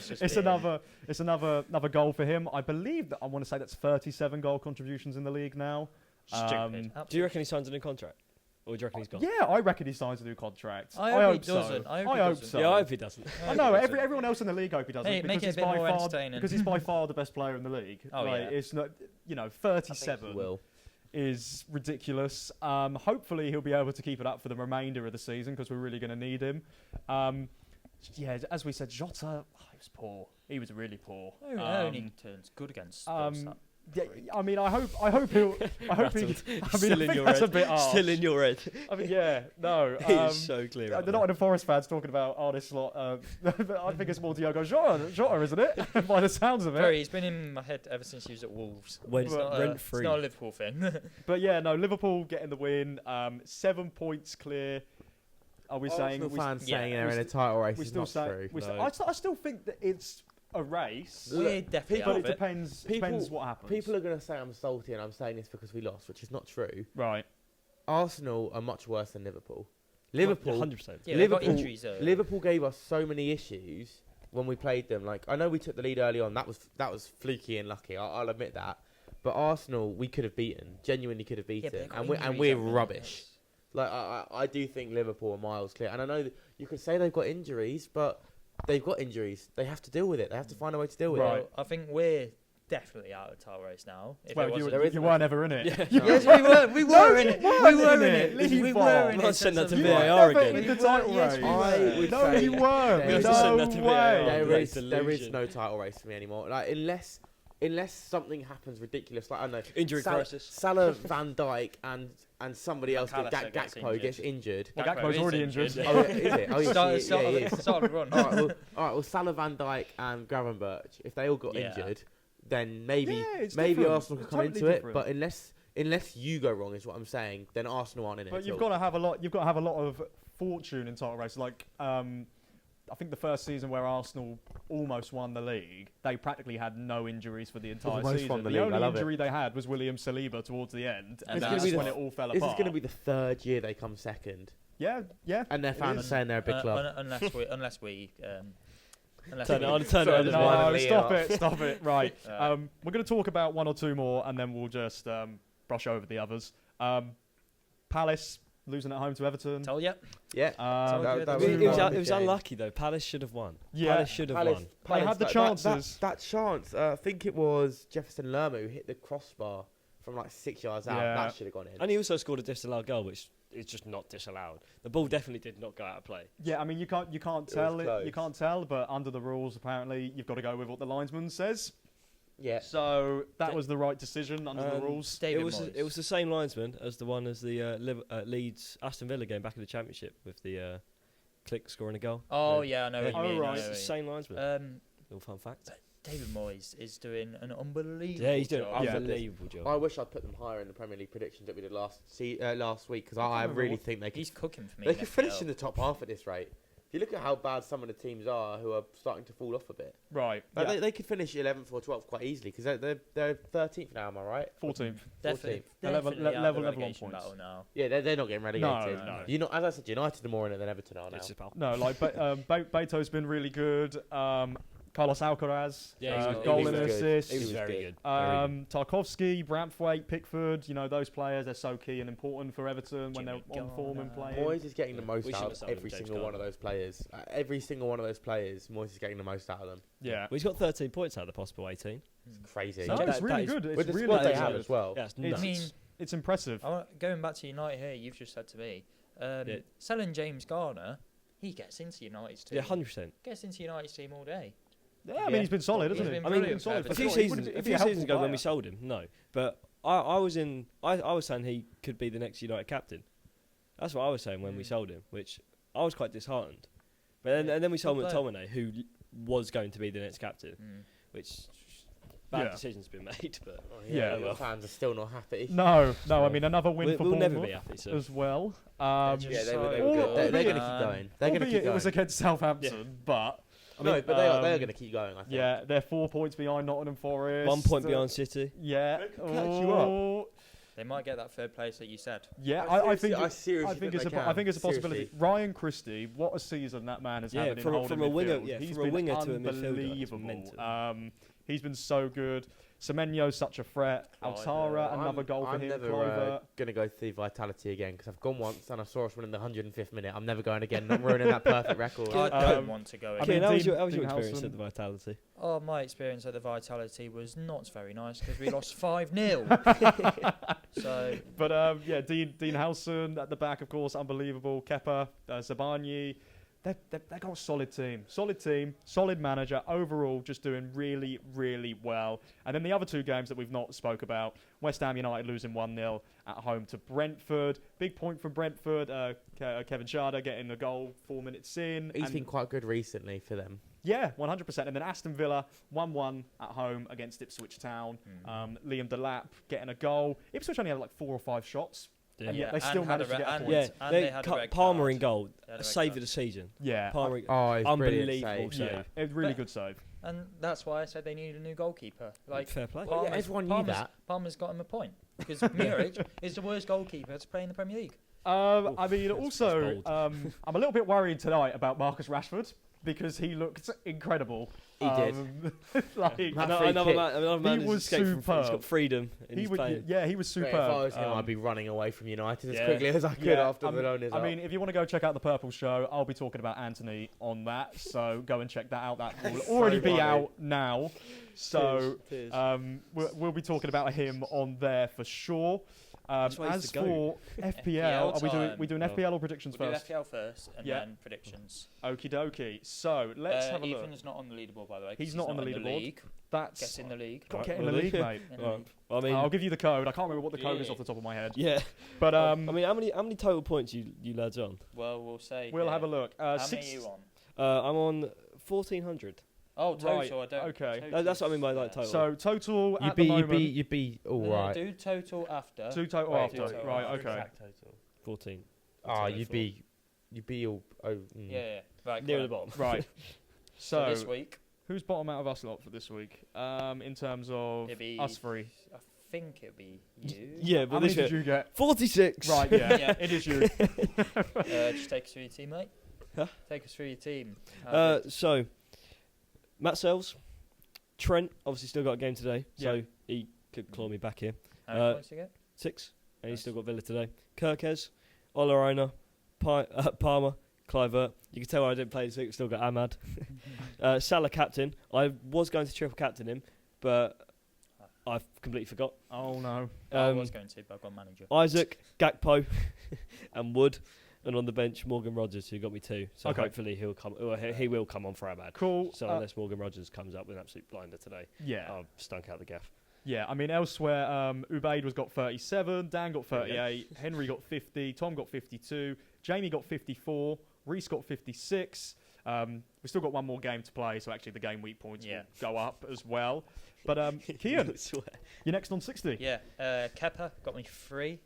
Speaker 3: just
Speaker 1: it's another goal for him. I believe that I want to say that's 37 goal contributions in the league now.
Speaker 3: Stupid.
Speaker 4: Do you reckon he signs a new contract? Or do you reckon he's gone?
Speaker 1: Yeah, I reckon he signs a new contract.
Speaker 3: I hope he
Speaker 1: so.
Speaker 3: doesn't. I hope he
Speaker 1: hope
Speaker 3: doesn't.
Speaker 1: so.
Speaker 4: Yeah, I hope he doesn't.
Speaker 1: I know everyone else in the league hope he doesn't
Speaker 3: Hey, make
Speaker 1: because
Speaker 3: it a bit more entertaining.
Speaker 1: because he's by far the best player in the league.
Speaker 3: Oh,
Speaker 1: like,
Speaker 3: yeah.
Speaker 1: It's not,
Speaker 2: I think
Speaker 1: 37
Speaker 2: he will.
Speaker 1: is ridiculous. Hopefully he'll be able to keep it up for the remainder of the season because we're really going to need him. Yeah, as we said, Jota, he was poor. He was really poor.
Speaker 3: Only turns good against Spurs.
Speaker 1: Yeah, I mean, I hope he'll. I hope he. I mean,
Speaker 4: Still
Speaker 1: I
Speaker 4: in
Speaker 1: think
Speaker 4: your
Speaker 1: that's
Speaker 4: head.
Speaker 1: a bit harsh.
Speaker 4: Still in your head.
Speaker 1: I mean, yeah, no.
Speaker 4: He is so clear.
Speaker 1: They're not the Forest fans talking about this lot. I think it's more Diogo Jota, isn't it? By the sounds of it.
Speaker 3: Very, he's been in my head ever since he was at Wolves.
Speaker 4: It's
Speaker 3: It's not a Liverpool thing.
Speaker 1: But yeah, no, Liverpool getting the win. 7 points clear. Are we saying?
Speaker 2: Arsenal fans saying
Speaker 3: yeah,
Speaker 2: they're in a title race
Speaker 1: We
Speaker 2: is
Speaker 1: still
Speaker 2: not
Speaker 1: say.
Speaker 2: true.
Speaker 1: I still think that it's a race.
Speaker 3: We're definitely
Speaker 1: But
Speaker 3: out
Speaker 1: it
Speaker 3: of it.
Speaker 1: depends what happens.
Speaker 2: People are going to say I'm salty and I'm saying this because we lost, which is not true.
Speaker 1: Right.
Speaker 2: Arsenal are much worse than Liverpool. Liverpool,
Speaker 4: 100%.
Speaker 3: Yeah, they've got
Speaker 2: Liverpool,
Speaker 3: injuries though.
Speaker 2: Liverpool gave us so many issues when we played them. Like I know we took the lead early on. That was fluky and lucky. I'll admit that. But Arsenal, we could have beaten. Genuinely could have
Speaker 3: Yeah, but
Speaker 2: beaten.
Speaker 3: they've got
Speaker 2: We're
Speaker 3: injuries, haven't they?
Speaker 2: rubbish. Like I do think Liverpool are miles clear. And I know that you could say they've got injuries, but they've got injuries. They have to deal with it. They have to find a way to deal with
Speaker 1: Right.
Speaker 2: it.
Speaker 3: I think we're definitely out of the title race now. If
Speaker 1: Well,
Speaker 3: it
Speaker 1: you
Speaker 3: wasn't-
Speaker 1: weren't ever in it.
Speaker 4: Yeah.
Speaker 2: Yes,
Speaker 3: we were in it. We were in it.
Speaker 1: Leave
Speaker 3: We
Speaker 1: off.
Speaker 3: were in
Speaker 4: Not
Speaker 3: it.
Speaker 4: send that to
Speaker 1: You
Speaker 4: VAR
Speaker 1: were never
Speaker 4: again.
Speaker 1: in the title
Speaker 3: Yes,
Speaker 1: race.
Speaker 3: we
Speaker 2: I would
Speaker 1: No,
Speaker 2: say
Speaker 1: you weren't.
Speaker 2: there
Speaker 4: is- send that
Speaker 1: No
Speaker 4: to
Speaker 1: way.
Speaker 4: VAR.
Speaker 2: there is
Speaker 4: delusion.
Speaker 2: no title race for me anymore. Like unless something happens ridiculous, like I don't know,
Speaker 4: Injury crisis.
Speaker 2: Salah, Van Dijk, and somebody else,
Speaker 3: McAllister gets
Speaker 2: Gakpo gets injured.
Speaker 1: Well, Gakpo's already injured.
Speaker 2: Oh, is it? Oh, yes, he is.
Speaker 3: Start run.
Speaker 2: All right, well, Salah, Van Dijk, and Gravenberch, if they all got
Speaker 3: Yeah.
Speaker 2: injured, then maybe
Speaker 1: Yeah, it's
Speaker 2: maybe
Speaker 1: different.
Speaker 2: Arsenal could come
Speaker 1: Totally
Speaker 2: into
Speaker 1: different.
Speaker 2: it. But unless you go wrong, is what I'm saying, then Arsenal aren't in it.
Speaker 1: But
Speaker 2: at
Speaker 1: you've
Speaker 2: all.
Speaker 1: got to have a lot. You've got to have a lot of fortune in title races. Like I think the first season where Arsenal almost won the league, they practically had no injuries for the entire
Speaker 2: Almost
Speaker 1: season.
Speaker 2: won the
Speaker 1: The
Speaker 2: league, I
Speaker 1: only
Speaker 2: love it.
Speaker 1: injury they had was William Saliba towards the end, and
Speaker 3: This is
Speaker 1: that's
Speaker 3: gonna be
Speaker 1: when
Speaker 2: the-
Speaker 1: it all fell
Speaker 2: This
Speaker 1: apart.
Speaker 2: is going to be the third year they come second,
Speaker 1: yeah.
Speaker 2: and their fans are
Speaker 1: is.
Speaker 2: saying they're a big club.
Speaker 3: Unless we
Speaker 4: Turn it on.
Speaker 1: No,
Speaker 2: Liam.
Speaker 1: stop it. Right.
Speaker 3: Uh,
Speaker 1: We're going to talk about one or two more, and then we'll just brush over the others. Palace losing at home to Everton.
Speaker 3: Told you.
Speaker 2: Yeah,
Speaker 3: all good.
Speaker 2: that
Speaker 4: It was,
Speaker 2: a
Speaker 4: it was
Speaker 2: game.
Speaker 4: unlucky though. Palace should have won.
Speaker 1: Yeah.
Speaker 4: Palace should have won.
Speaker 1: They had the chances.
Speaker 2: That chance, I think it was Jefferson Lerma who hit the crossbar from like 6 yards out.
Speaker 1: Yeah.
Speaker 2: That should have gone in.
Speaker 4: And he also scored a disallowed goal, which it's just not disallowed. The ball definitely did not go out of play.
Speaker 1: Yeah, I mean you can't tell it. You can't tell, but under the rules, apparently you've got to go with what the linesman says.
Speaker 2: Yeah.
Speaker 1: So that was the right decision under the rules.
Speaker 3: David
Speaker 4: It was the same linesman as the one as the Leeds Aston Villa game back in the Championship with the Click scoring a goal.
Speaker 3: Oh yeah, I know. What you mean.
Speaker 1: right.
Speaker 3: I know
Speaker 4: It's the
Speaker 3: what you
Speaker 4: same linesman. Little fun fact.
Speaker 3: David Moyes is doing an unbelievable.
Speaker 4: Yeah, he's doing
Speaker 3: job.
Speaker 4: an unbelievable job.
Speaker 2: I wish I'd put them higher in the Premier League predictions that we did last week because I
Speaker 1: remember
Speaker 2: really
Speaker 1: what-
Speaker 2: think they could.
Speaker 3: He's cooking for me.
Speaker 2: They
Speaker 3: in
Speaker 2: could
Speaker 3: FPL.
Speaker 2: finish in the top half at this rate. If you look at how bad some of the teams are who are starting to fall off a bit,
Speaker 1: Right.
Speaker 2: like
Speaker 1: Yeah.
Speaker 2: they could finish 11th or 12th quite easily because they're 13th now. Am I right?
Speaker 1: 14th.
Speaker 3: Definitely,
Speaker 2: 14th.
Speaker 1: Level-
Speaker 3: definitely out
Speaker 1: level
Speaker 3: of
Speaker 1: on
Speaker 3: the relegation
Speaker 1: points.
Speaker 3: battle now.
Speaker 2: Yeah, they're not getting relegated.
Speaker 1: No.
Speaker 2: You know, as I said, United are more in it than Everton are now.
Speaker 4: It's about-
Speaker 1: No, like Beto's been really good. Carlos Alcaraz,
Speaker 4: Yeah, he was
Speaker 1: goal
Speaker 2: good.
Speaker 1: and
Speaker 2: He was
Speaker 1: assist.
Speaker 4: He was very good.
Speaker 1: Tarkovsky, Braithwaite, Pickford, those players, they're so key and important for Everton when
Speaker 3: Jimmy
Speaker 1: they're on form and
Speaker 3: Garner.
Speaker 1: playing.
Speaker 2: Moyes is getting the most
Speaker 4: We should
Speaker 2: out
Speaker 4: have
Speaker 2: of
Speaker 4: sold him
Speaker 2: every
Speaker 4: James
Speaker 2: single one of
Speaker 4: Garner.
Speaker 2: those players. Every single one of those players, Moyes is getting the most out of them.
Speaker 1: Yeah.
Speaker 4: Well, he's got 13 points out of the possible 18.
Speaker 2: It's crazy.
Speaker 1: No,
Speaker 4: that-
Speaker 1: it's really
Speaker 4: that is-
Speaker 1: good. It's
Speaker 2: With the
Speaker 1: really
Speaker 2: squad they
Speaker 1: good.
Speaker 2: have as well.
Speaker 4: Yeah, it's
Speaker 1: It's-
Speaker 4: nuts.
Speaker 3: I mean,
Speaker 1: It's impressive.
Speaker 3: going back to United here, you've just said to me,
Speaker 4: Yeah.
Speaker 3: selling James Garner, he gets into United's team.
Speaker 4: Yeah, 100%.
Speaker 3: Gets into United's team all day.
Speaker 1: Yeah, I mean, he's been solid,
Speaker 3: He's
Speaker 1: hasn't he?
Speaker 3: been
Speaker 1: I mean,
Speaker 3: brilliant
Speaker 1: solid
Speaker 3: for
Speaker 1: for
Speaker 4: A few
Speaker 1: sure. He
Speaker 4: seasons,
Speaker 1: would-
Speaker 4: a
Speaker 1: he'd be
Speaker 4: few
Speaker 1: helpful
Speaker 4: seasons ago when
Speaker 1: player.
Speaker 4: we sold him, no. But I was saying he could be the next United captain. That's what I was saying when we sold him, which I was quite disheartened. But then,
Speaker 3: Yeah.
Speaker 4: and then we sold
Speaker 3: Good
Speaker 4: McTominay, who was going to be the next captain, which bad
Speaker 1: Yeah.
Speaker 4: decisions been made. But
Speaker 1: Yeah,
Speaker 2: your
Speaker 4: well.
Speaker 2: fans are still not happy.
Speaker 1: No, I mean, another win for
Speaker 4: we'll never
Speaker 1: Bournemouth
Speaker 4: be happy. So.
Speaker 1: as well.
Speaker 3: They're just
Speaker 2: Yeah, they
Speaker 3: so
Speaker 2: were
Speaker 1: good.
Speaker 2: good. They're going to
Speaker 3: good.
Speaker 2: keep going. They're going to
Speaker 1: Albeit
Speaker 2: keep
Speaker 1: it was
Speaker 2: going.
Speaker 1: against Southampton, but
Speaker 2: No, but they are
Speaker 1: um,
Speaker 2: going to keep going. I think.
Speaker 1: yeah, they're 4 points behind Nottingham Forest.
Speaker 4: 1 point behind City.
Speaker 1: Yeah.
Speaker 2: They can catch you up.
Speaker 1: Oh,
Speaker 3: They might get that third place that you said.
Speaker 1: Yeah,
Speaker 2: I
Speaker 1: I think
Speaker 2: seriously
Speaker 1: I think
Speaker 2: think
Speaker 1: it's
Speaker 2: they
Speaker 1: a
Speaker 2: can.
Speaker 1: it's a possibility.
Speaker 2: Seriously.
Speaker 1: Ryan Christie, what a season that man has
Speaker 4: Yeah,
Speaker 1: had in
Speaker 4: from
Speaker 1: holding
Speaker 4: a winger-
Speaker 1: midfield.
Speaker 4: yeah,
Speaker 1: He's
Speaker 4: from a
Speaker 1: been
Speaker 4: winger to a midfielder, it's
Speaker 1: unbelievable.
Speaker 4: mental.
Speaker 1: He's been so good. Semenyo's such a threat. Altara, another goal for
Speaker 2: I'm
Speaker 1: him.
Speaker 2: never
Speaker 1: Clover.
Speaker 2: going to go through Vitality again because I've gone once and I saw us win in the 105th minute. I'm never going again. Not ruining that perfect record.
Speaker 3: I don't
Speaker 1: Um,
Speaker 3: want to go
Speaker 1: I
Speaker 3: again.
Speaker 1: mean,
Speaker 4: Keane, how was
Speaker 1: Dean-
Speaker 4: your
Speaker 1: Dean
Speaker 4: experience
Speaker 1: Howson.
Speaker 4: at the Vitality?
Speaker 3: Oh, my experience at the Vitality was not very nice because we lost 5-0. So,
Speaker 1: But Dean Howson at the back, of course, unbelievable. Kepa, Zabani. They've got a solid team, solid manager. Overall, just doing really, really well. And then the other two games that we've not spoke about: West Ham United losing 1-0 at home to Brentford. Big point from Brentford. Kevin Schade getting a goal 4 minutes in.
Speaker 2: He's
Speaker 1: And
Speaker 2: been quite good recently for them.
Speaker 1: yeah, 100%. And then Aston Villa 1-1 at home against Ipswich Town. Liam Delap getting a goal. Ipswich only had like 4 or 5 shots. And yet they still
Speaker 3: and had
Speaker 1: managed
Speaker 3: a
Speaker 1: to get a
Speaker 3: and-
Speaker 1: point.
Speaker 4: Yeah,
Speaker 3: and they had a red
Speaker 4: Palmer
Speaker 3: card.
Speaker 4: in goal,
Speaker 3: They had a red
Speaker 4: save
Speaker 3: card.
Speaker 4: of the season.
Speaker 1: Yeah,
Speaker 4: Palmer,
Speaker 2: Oh, it's
Speaker 4: unbelievable
Speaker 2: brilliant save.
Speaker 4: save.
Speaker 1: yeah, really
Speaker 3: But-
Speaker 1: good save.
Speaker 3: And that's why I said they needed a new goalkeeper. Like,
Speaker 4: fair play.
Speaker 2: Well, yeah, everyone knew that.
Speaker 3: Palmer's got him a point because Muric is the worst goalkeeper to play in the Premier League.
Speaker 1: I mean,
Speaker 4: that's
Speaker 1: also,
Speaker 4: bold.
Speaker 1: I'm a little bit worried tonight about Marcus Rashford because he looked incredible.
Speaker 2: He did.
Speaker 1: Like,
Speaker 2: That free kick.
Speaker 4: Another man
Speaker 1: He
Speaker 4: who's
Speaker 1: was
Speaker 4: escaped from he's
Speaker 1: superb.
Speaker 4: got freedom and
Speaker 1: he
Speaker 4: he's
Speaker 1: would,
Speaker 4: playing.
Speaker 1: yeah, he was superb.
Speaker 2: If I was him,
Speaker 1: Um,
Speaker 2: I'd be running away from United as
Speaker 4: yeah.
Speaker 2: quickly as I could
Speaker 1: yeah,
Speaker 2: after the loan is
Speaker 1: I
Speaker 2: up.
Speaker 1: mean, if you want to go check out the Purple Show, I'll be talking about Anthony on that. So go and check that out. That will already be
Speaker 2: funny.
Speaker 1: out now. So
Speaker 4: Cheers.
Speaker 1: we'll be talking about him on there for sure.
Speaker 4: That's why he's
Speaker 1: As
Speaker 4: the goat.
Speaker 1: for FPL, are we doing
Speaker 4: Oh.
Speaker 1: FPL or predictions
Speaker 3: We'll do
Speaker 1: first?
Speaker 3: FPL first and
Speaker 1: Yeah.
Speaker 3: then predictions.
Speaker 1: Okie dokie. So let's have a look.
Speaker 3: Ethan's not on the leaderboard, by the way. 'cause
Speaker 1: He's not on the
Speaker 3: in
Speaker 1: leaderboard.
Speaker 3: league.
Speaker 1: That's
Speaker 3: Gets in the league.
Speaker 1: got to
Speaker 4: Right,
Speaker 1: get in the
Speaker 4: well,
Speaker 1: league,
Speaker 4: yeah.
Speaker 1: mate.
Speaker 3: In the
Speaker 4: Right.
Speaker 3: league.
Speaker 4: I mean,
Speaker 1: I'll give you the code. I can't remember what the code is
Speaker 3: Yeah.
Speaker 1: off the top of my head.
Speaker 4: yeah.
Speaker 1: But
Speaker 4: I mean, how many total points you lads on?
Speaker 3: Well, we'll say.
Speaker 1: we'll
Speaker 3: here.
Speaker 1: have a look.
Speaker 3: How
Speaker 1: Six.
Speaker 3: many are you on?
Speaker 4: I'm on 1400.
Speaker 3: Oh, total.
Speaker 1: Right,
Speaker 3: I don't.
Speaker 1: okay.
Speaker 3: total
Speaker 4: That's what I mean by, like,
Speaker 3: first.
Speaker 4: total.
Speaker 1: So total
Speaker 2: you'd
Speaker 1: at the moment.
Speaker 2: you'd be all
Speaker 3: No,
Speaker 2: right.
Speaker 3: do total after.
Speaker 1: Two total
Speaker 3: Right,
Speaker 1: after.
Speaker 3: total
Speaker 1: Right.
Speaker 3: after.
Speaker 1: Okay.
Speaker 2: Exact total.
Speaker 4: 14.
Speaker 2: Ah, you'd be all. Oh,
Speaker 3: Yeah. Right.
Speaker 4: Near the
Speaker 3: cool.
Speaker 4: bottom.
Speaker 1: Right.
Speaker 3: So
Speaker 1: So
Speaker 3: this week,
Speaker 1: who's bottom out of us lot for this week? In terms of
Speaker 3: it'd be
Speaker 1: us three.
Speaker 3: I think it'd be you.
Speaker 4: Yeah,
Speaker 1: How
Speaker 4: but
Speaker 1: many
Speaker 4: this
Speaker 1: did
Speaker 4: year,
Speaker 1: you get?
Speaker 4: 46.
Speaker 1: Right. Yeah.
Speaker 3: Yeah.
Speaker 1: It is you.
Speaker 3: Just take us through your team, mate.
Speaker 4: Huh?
Speaker 3: Take us through your team. How good?
Speaker 4: So, Matt Sells, Trent obviously still got a game today, so
Speaker 1: Yeah.
Speaker 4: he could claw me back here.
Speaker 3: How many points do you get?
Speaker 4: 6, and he's
Speaker 3: Nice.
Speaker 4: still got Villa today. Kirkes, Olaina, Palmer, Clivert. You can tell I didn't play this week. We've still got Ahmad. Salah captain. I was going to triple captain him, but I've completely forgot.
Speaker 1: Oh no.
Speaker 3: I was going to, but I've got manager.
Speaker 4: Isaac, Gakpo, and Wood. And on the bench, Morgan Rogers, who got me 2. So
Speaker 1: Okay.
Speaker 4: hopefully he'll come. Well, he will come on for Ahmad.
Speaker 1: Cool.
Speaker 4: So unless Morgan Rogers comes up with an absolute blinder today,
Speaker 1: Yeah.
Speaker 4: I've stunk out the gaff.
Speaker 1: Yeah, I mean, elsewhere, Ubaid was got 37, Dan got 38, Henry got 50, Tom got 52, Jamie got 54, Reese got 56. We've still got one more game to play, so actually the game week points will go up as well. But Kian, you're next on 60.
Speaker 3: Yeah, Kepa got me 3.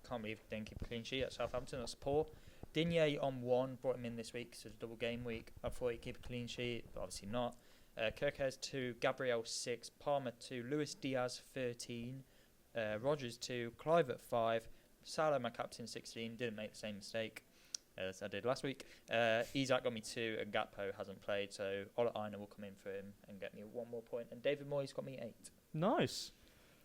Speaker 3: Can't believe he didn't keep a clean sheet at Southampton. That's poor. Digne on 1, brought him in this week, so it's a double game week. I thought he'd keep a clean sheet, but obviously not. Kirkes 2, Gabriel 6, Palmer 2, Luis Diaz 13, Rogers 2, Clive at 5, Salah, my captain, 16. Didn't make the same mistake as I did last week. Isaac got me 2, and Gakpo hasn't played, so Ola Aina will come in for him and get me 1 more point. And David Moyes got me 8.
Speaker 1: Nice.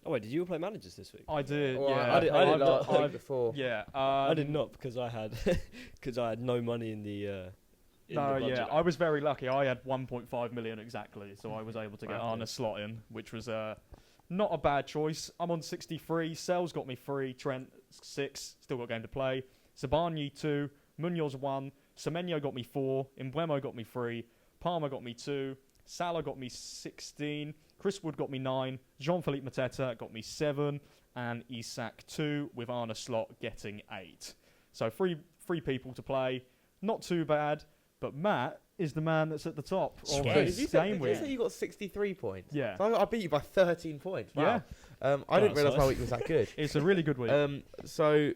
Speaker 4: Oh wait, did you all play managers this week?
Speaker 1: I did.
Speaker 2: Well,
Speaker 1: Yeah,
Speaker 2: I did last
Speaker 1: I-
Speaker 2: week before.
Speaker 1: Yeah,
Speaker 4: I did not because I had no money in the. In
Speaker 1: No,
Speaker 4: the budget.
Speaker 1: yeah, I was very lucky. I had 1.5 million exactly, so I was able to get
Speaker 4: Wow.
Speaker 1: Arne slot in, which was not a bad choice. I'm on 63. Sells got me 3. Trent 6. Still got a game to play. Sabani 2. Munoz 1. Semenyo got me 4. Embuemo got me 3. Palmer got me 2. Salah got me 16. Chris Wood got me 9. Jean-Philippe Mateta got me 7. And Isak 2, with Arne slot getting 8. So three people to play. Not too bad. But Matt is the man that's at the top of
Speaker 3: Yes.
Speaker 1: this
Speaker 2: Did you say
Speaker 1: game week.
Speaker 2: you got 63 points?
Speaker 1: Yeah.
Speaker 2: So I beat you by 13 points. Wow. I didn't
Speaker 4: That's
Speaker 2: realise my
Speaker 4: nice.
Speaker 2: week was that good.
Speaker 1: It's a really good week.
Speaker 2: So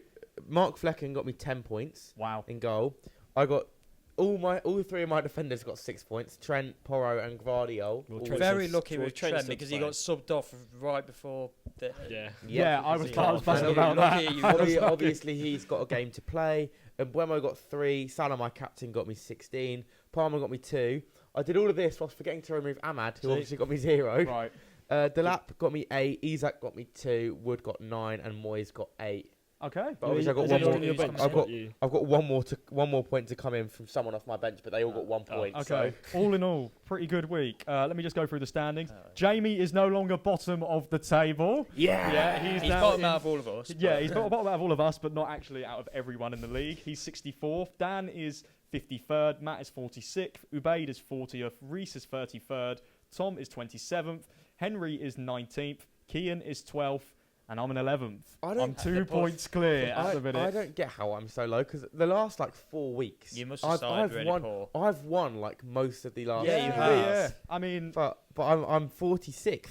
Speaker 2: Mark Flecken got me 10 points
Speaker 1: Wow.
Speaker 2: in goal. I got all 3 of my defenders got 6 points. Trent, Porro, and Gvardiol.
Speaker 4: Well,
Speaker 2: all
Speaker 4: Trent's
Speaker 2: with-
Speaker 3: Very lucky with
Speaker 4: Trent's
Speaker 3: Trent
Speaker 4: still
Speaker 3: because he
Speaker 4: playing.
Speaker 3: got subbed off right before the.
Speaker 4: Yeah.
Speaker 1: Yeah, I was buzzing
Speaker 2: And
Speaker 1: about that.
Speaker 2: Obviously, he's got a game to play. And Buemo got 3. Salah, my captain, got me 16. Palmer got me 2. I did all of this whilst forgetting to remove Ahmad, who
Speaker 4: See?
Speaker 2: obviously got me 0.
Speaker 1: Right.
Speaker 2: Delap got me 8. Isaac got me 2. Wood got 9, and Moyes got 8.
Speaker 1: Okay.
Speaker 2: But obviously, I got
Speaker 3: Is
Speaker 2: one
Speaker 3: anyone
Speaker 2: more.
Speaker 3: who's coming
Speaker 2: I've got
Speaker 4: You.
Speaker 2: I've got one more point to come in from someone off my bench, but they all got 1 point.
Speaker 1: Okay. All in all, pretty good week. Let me just go through the standings.
Speaker 3: Oh.
Speaker 1: Jamie is no longer bottom of the table.
Speaker 2: So yeah,
Speaker 1: Yeah,
Speaker 3: He's
Speaker 1: now
Speaker 3: bottom
Speaker 1: in-
Speaker 3: out of all of us.
Speaker 1: Yeah, he's bottom out of all of us, but not actually out of everyone in the league. He's 64th. Dan is 53rd. Matt is 46th. Ubaid is 40th. Reese is 33rd. Tom is 27th. Henry is 19th. Kian is 12th. And I'm in 11th. I'm 2 points clear at the
Speaker 2: I
Speaker 1: minute.
Speaker 2: don't get how I'm so low because the last 4 weeks,
Speaker 3: You must have started really
Speaker 2: won.
Speaker 3: poor.
Speaker 2: I've won most of the last.
Speaker 3: Yeah, you
Speaker 2: few
Speaker 3: have.
Speaker 2: weeks.
Speaker 1: Yeah. I mean,
Speaker 2: But I'm 46th.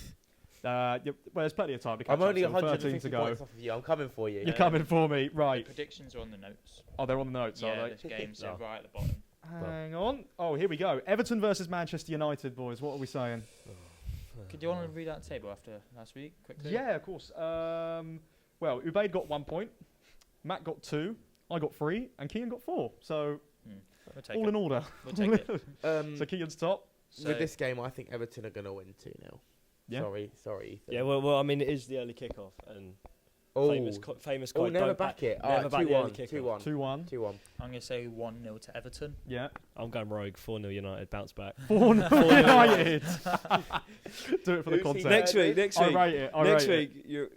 Speaker 1: well, there's plenty of time to catch
Speaker 2: I'm only
Speaker 1: up. So 13
Speaker 2: 150
Speaker 1: to go.
Speaker 2: points off of you. I'm coming for you.
Speaker 1: You're coming for me,
Speaker 3: The
Speaker 1: right?
Speaker 3: predictions are on the notes.
Speaker 1: Oh, they're on the notes,
Speaker 3: Yeah,
Speaker 1: are
Speaker 3: this
Speaker 1: they?
Speaker 3: game's
Speaker 2: No.
Speaker 3: right at the bottom.
Speaker 1: Hang on. Oh, here we go. Everton versus Manchester United, boys. What are we saying?
Speaker 3: Could you want to read out the table after last week quickly?
Speaker 1: Yeah, of course. Well, Ubaid got 1 point. Matt got 2. I got 3, and Kian got 4. So
Speaker 3: We'll take
Speaker 1: all
Speaker 3: it.
Speaker 1: in order.
Speaker 3: We'll take it.
Speaker 1: So Kian's top.
Speaker 3: So,
Speaker 2: With this game, I think Everton are going to win 2-0.
Speaker 1: Yeah.
Speaker 2: Sorry, Ethan.
Speaker 4: Yeah. Well, I mean, it is the early kickoff and
Speaker 2: Oh,
Speaker 4: famous
Speaker 2: oh,
Speaker 4: quote.
Speaker 2: never
Speaker 4: don't
Speaker 2: back it.
Speaker 4: Never back the early
Speaker 2: 2-1.
Speaker 4: kickoff.
Speaker 2: 2-1.
Speaker 1: 2-1.
Speaker 2: 2-1.
Speaker 3: I'm going to say 1-0 to Everton.
Speaker 1: Yeah.
Speaker 4: I'm going rogue. 4-0 United. Bounce back.
Speaker 1: 4-0 United. Do it for the
Speaker 2: Who's he
Speaker 1: content.
Speaker 2: next week,
Speaker 1: I rate it. I
Speaker 4: Next
Speaker 1: rate
Speaker 4: week,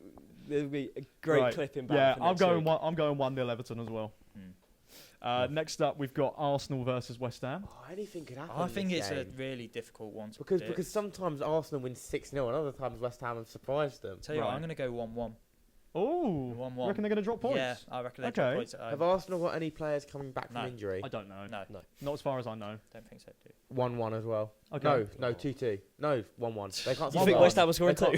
Speaker 4: there'll be a great
Speaker 1: Right.
Speaker 4: clip in
Speaker 1: it.
Speaker 4: back.
Speaker 1: Yeah,
Speaker 4: for
Speaker 1: I'm
Speaker 4: next
Speaker 1: going.
Speaker 4: week.
Speaker 1: I'm going 1-0 Everton as well. Next up, we've got Arsenal versus West Ham.
Speaker 2: Oh, anything could happen.
Speaker 3: I think
Speaker 2: this
Speaker 3: it's a
Speaker 2: game.
Speaker 3: really difficult one to
Speaker 2: because
Speaker 3: predict.
Speaker 2: because sometimes Arsenal win 6-0 and other times West Ham have surprised them.
Speaker 3: Tell you what,
Speaker 1: Right.
Speaker 3: I'm going to go 1-1.
Speaker 1: Oh,
Speaker 3: 1-1.
Speaker 1: reckon they're going to drop points?
Speaker 3: Yeah, I reckon they
Speaker 1: Okay.
Speaker 3: drop points at
Speaker 2: Have
Speaker 3: home.
Speaker 2: Arsenal got any players coming back
Speaker 3: No.
Speaker 2: from injury?
Speaker 1: I don't know.
Speaker 3: No,
Speaker 1: Not as far as I know.
Speaker 3: don't think so, dude.
Speaker 2: 1-1 as well.
Speaker 1: Okay.
Speaker 2: No, 2-2. No, 1-1. They can't
Speaker 4: You
Speaker 2: score
Speaker 4: think
Speaker 2: goals.
Speaker 4: West Ham will score
Speaker 2: They
Speaker 4: two?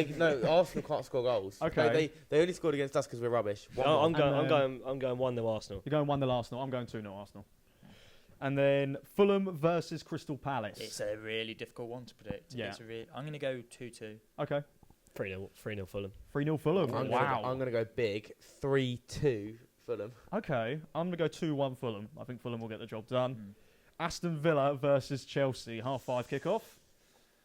Speaker 2: can't- No, Arsenal can't score goals.
Speaker 1: Okay.
Speaker 2: They only scored against us because we're rubbish. 1-1.
Speaker 4: I'm
Speaker 1: And
Speaker 4: going.
Speaker 1: then-
Speaker 4: I'm going 1-0 Arsenal.
Speaker 1: You're going 1-0 Arsenal. I'm going 2-0 Arsenal. And then Fulham versus Crystal Palace.
Speaker 3: It's a really difficult one to predict.
Speaker 1: Yeah.
Speaker 3: I'm going to go 2-2.
Speaker 1: Okay.
Speaker 4: 3-0 Fulham.
Speaker 1: 3-0 Fulham.
Speaker 2: I'm
Speaker 1: Wow.
Speaker 2: gonna go big. 3-2 Fulham.
Speaker 1: Okay. I'm going to go 2-1 Fulham. I think Fulham will get the job done.
Speaker 3: Mm.
Speaker 1: Aston Villa versus Chelsea. 5:30 kickoff.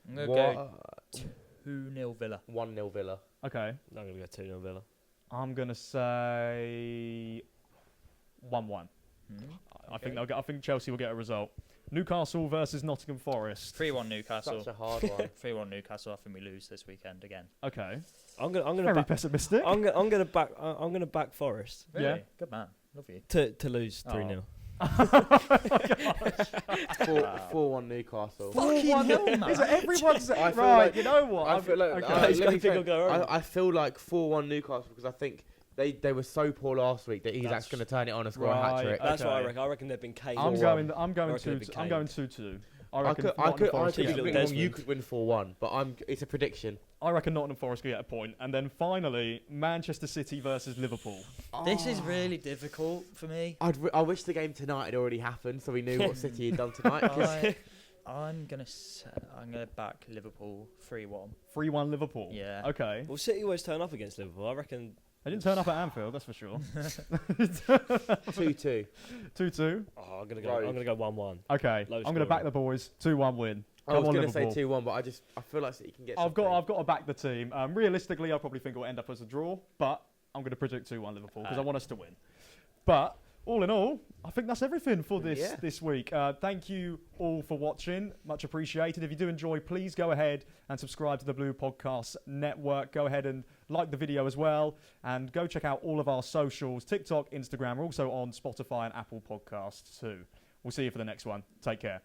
Speaker 3: I'm going to go
Speaker 2: What?
Speaker 3: 2-0 Villa.
Speaker 2: 1-0 Villa.
Speaker 1: Okay.
Speaker 4: I'm going to go 2-0 Villa.
Speaker 1: I'm going to say 1-1.
Speaker 3: Mm.
Speaker 1: I think Chelsea will get a result. Newcastle versus Nottingham Forest.
Speaker 3: 3-1 Newcastle.
Speaker 2: Such a hard one.
Speaker 3: 3-1 Newcastle. I think we lose this weekend again.
Speaker 1: Okay.
Speaker 4: I'm gonna
Speaker 1: Very
Speaker 4: back,
Speaker 1: pessimistic.
Speaker 4: I'm gonna back Forest
Speaker 3: Really?
Speaker 1: Yeah.
Speaker 3: Good man. Love you.
Speaker 4: to lose 3-0.
Speaker 2: 4-1 Newcastle.
Speaker 3: Fucking hell, man.
Speaker 1: Everyone's
Speaker 2: I feel
Speaker 1: right.
Speaker 2: like-
Speaker 1: You know what?
Speaker 2: I feel like
Speaker 1: okay.
Speaker 4: He's
Speaker 2: let
Speaker 4: got
Speaker 2: me
Speaker 4: to think
Speaker 2: say-
Speaker 4: I'll go wrong.
Speaker 2: I feel like 4-1 Newcastle because I think they were so poor last week that he's
Speaker 4: That's-
Speaker 2: actually going to turn it on and score a
Speaker 1: Right.
Speaker 2: hat trick.
Speaker 4: That's what I
Speaker 1: Okay.
Speaker 4: reckon. I reckon they've been caned.
Speaker 1: I'm
Speaker 2: 4-1.
Speaker 1: going
Speaker 4: reckon it'd be
Speaker 1: 2-2. I
Speaker 2: I
Speaker 1: reckon
Speaker 2: could
Speaker 1: Nottingham Forest
Speaker 2: be
Speaker 1: get a
Speaker 4: little
Speaker 2: completely
Speaker 1: point.
Speaker 2: wrong.
Speaker 4: Desmond.
Speaker 2: You could win 4-1, but it's a prediction.
Speaker 1: I reckon Nottingham Forest could get a point. And then finally, Manchester City versus Liverpool.
Speaker 3: This is really difficult for me.
Speaker 2: I wish the game tonight had already happened so we knew what City had done tonight. 'cause
Speaker 3: I'm gonna back Liverpool 3-1.
Speaker 1: 3-1 Liverpool.
Speaker 3: Yeah.
Speaker 1: Okay.
Speaker 4: Well, City always turn up against Liverpool. I reckon.
Speaker 1: They didn't turn up at Anfield, that's for sure.
Speaker 2: 2-2.
Speaker 1: 2-2.
Speaker 4: Oh, I'm
Speaker 2: Road.
Speaker 4: gonna go 1-1.
Speaker 1: Okay.
Speaker 4: Low
Speaker 1: I'm going to
Speaker 4: scoring.
Speaker 1: back the boys. 2-1 win.
Speaker 2: I
Speaker 1: Come
Speaker 2: was
Speaker 1: on,
Speaker 2: going to say
Speaker 1: Liverpool.
Speaker 2: 2-1, but I feel like City can get
Speaker 1: I've
Speaker 2: something.
Speaker 1: got to back the team. Realistically, I probably think it will end up as a draw, but I'm going to predict 2-1 Liverpool because I want us to win. But all in all, I think that's everything for this week. Thank you all for watching. Much appreciated. If you do enjoy, please go ahead and subscribe to the Blue Podcast Network. Go ahead and like the video as well. And go check out all of our socials, TikTok, Instagram. We're also on Spotify and Apple Podcasts too. We'll see you for the next one. Take care.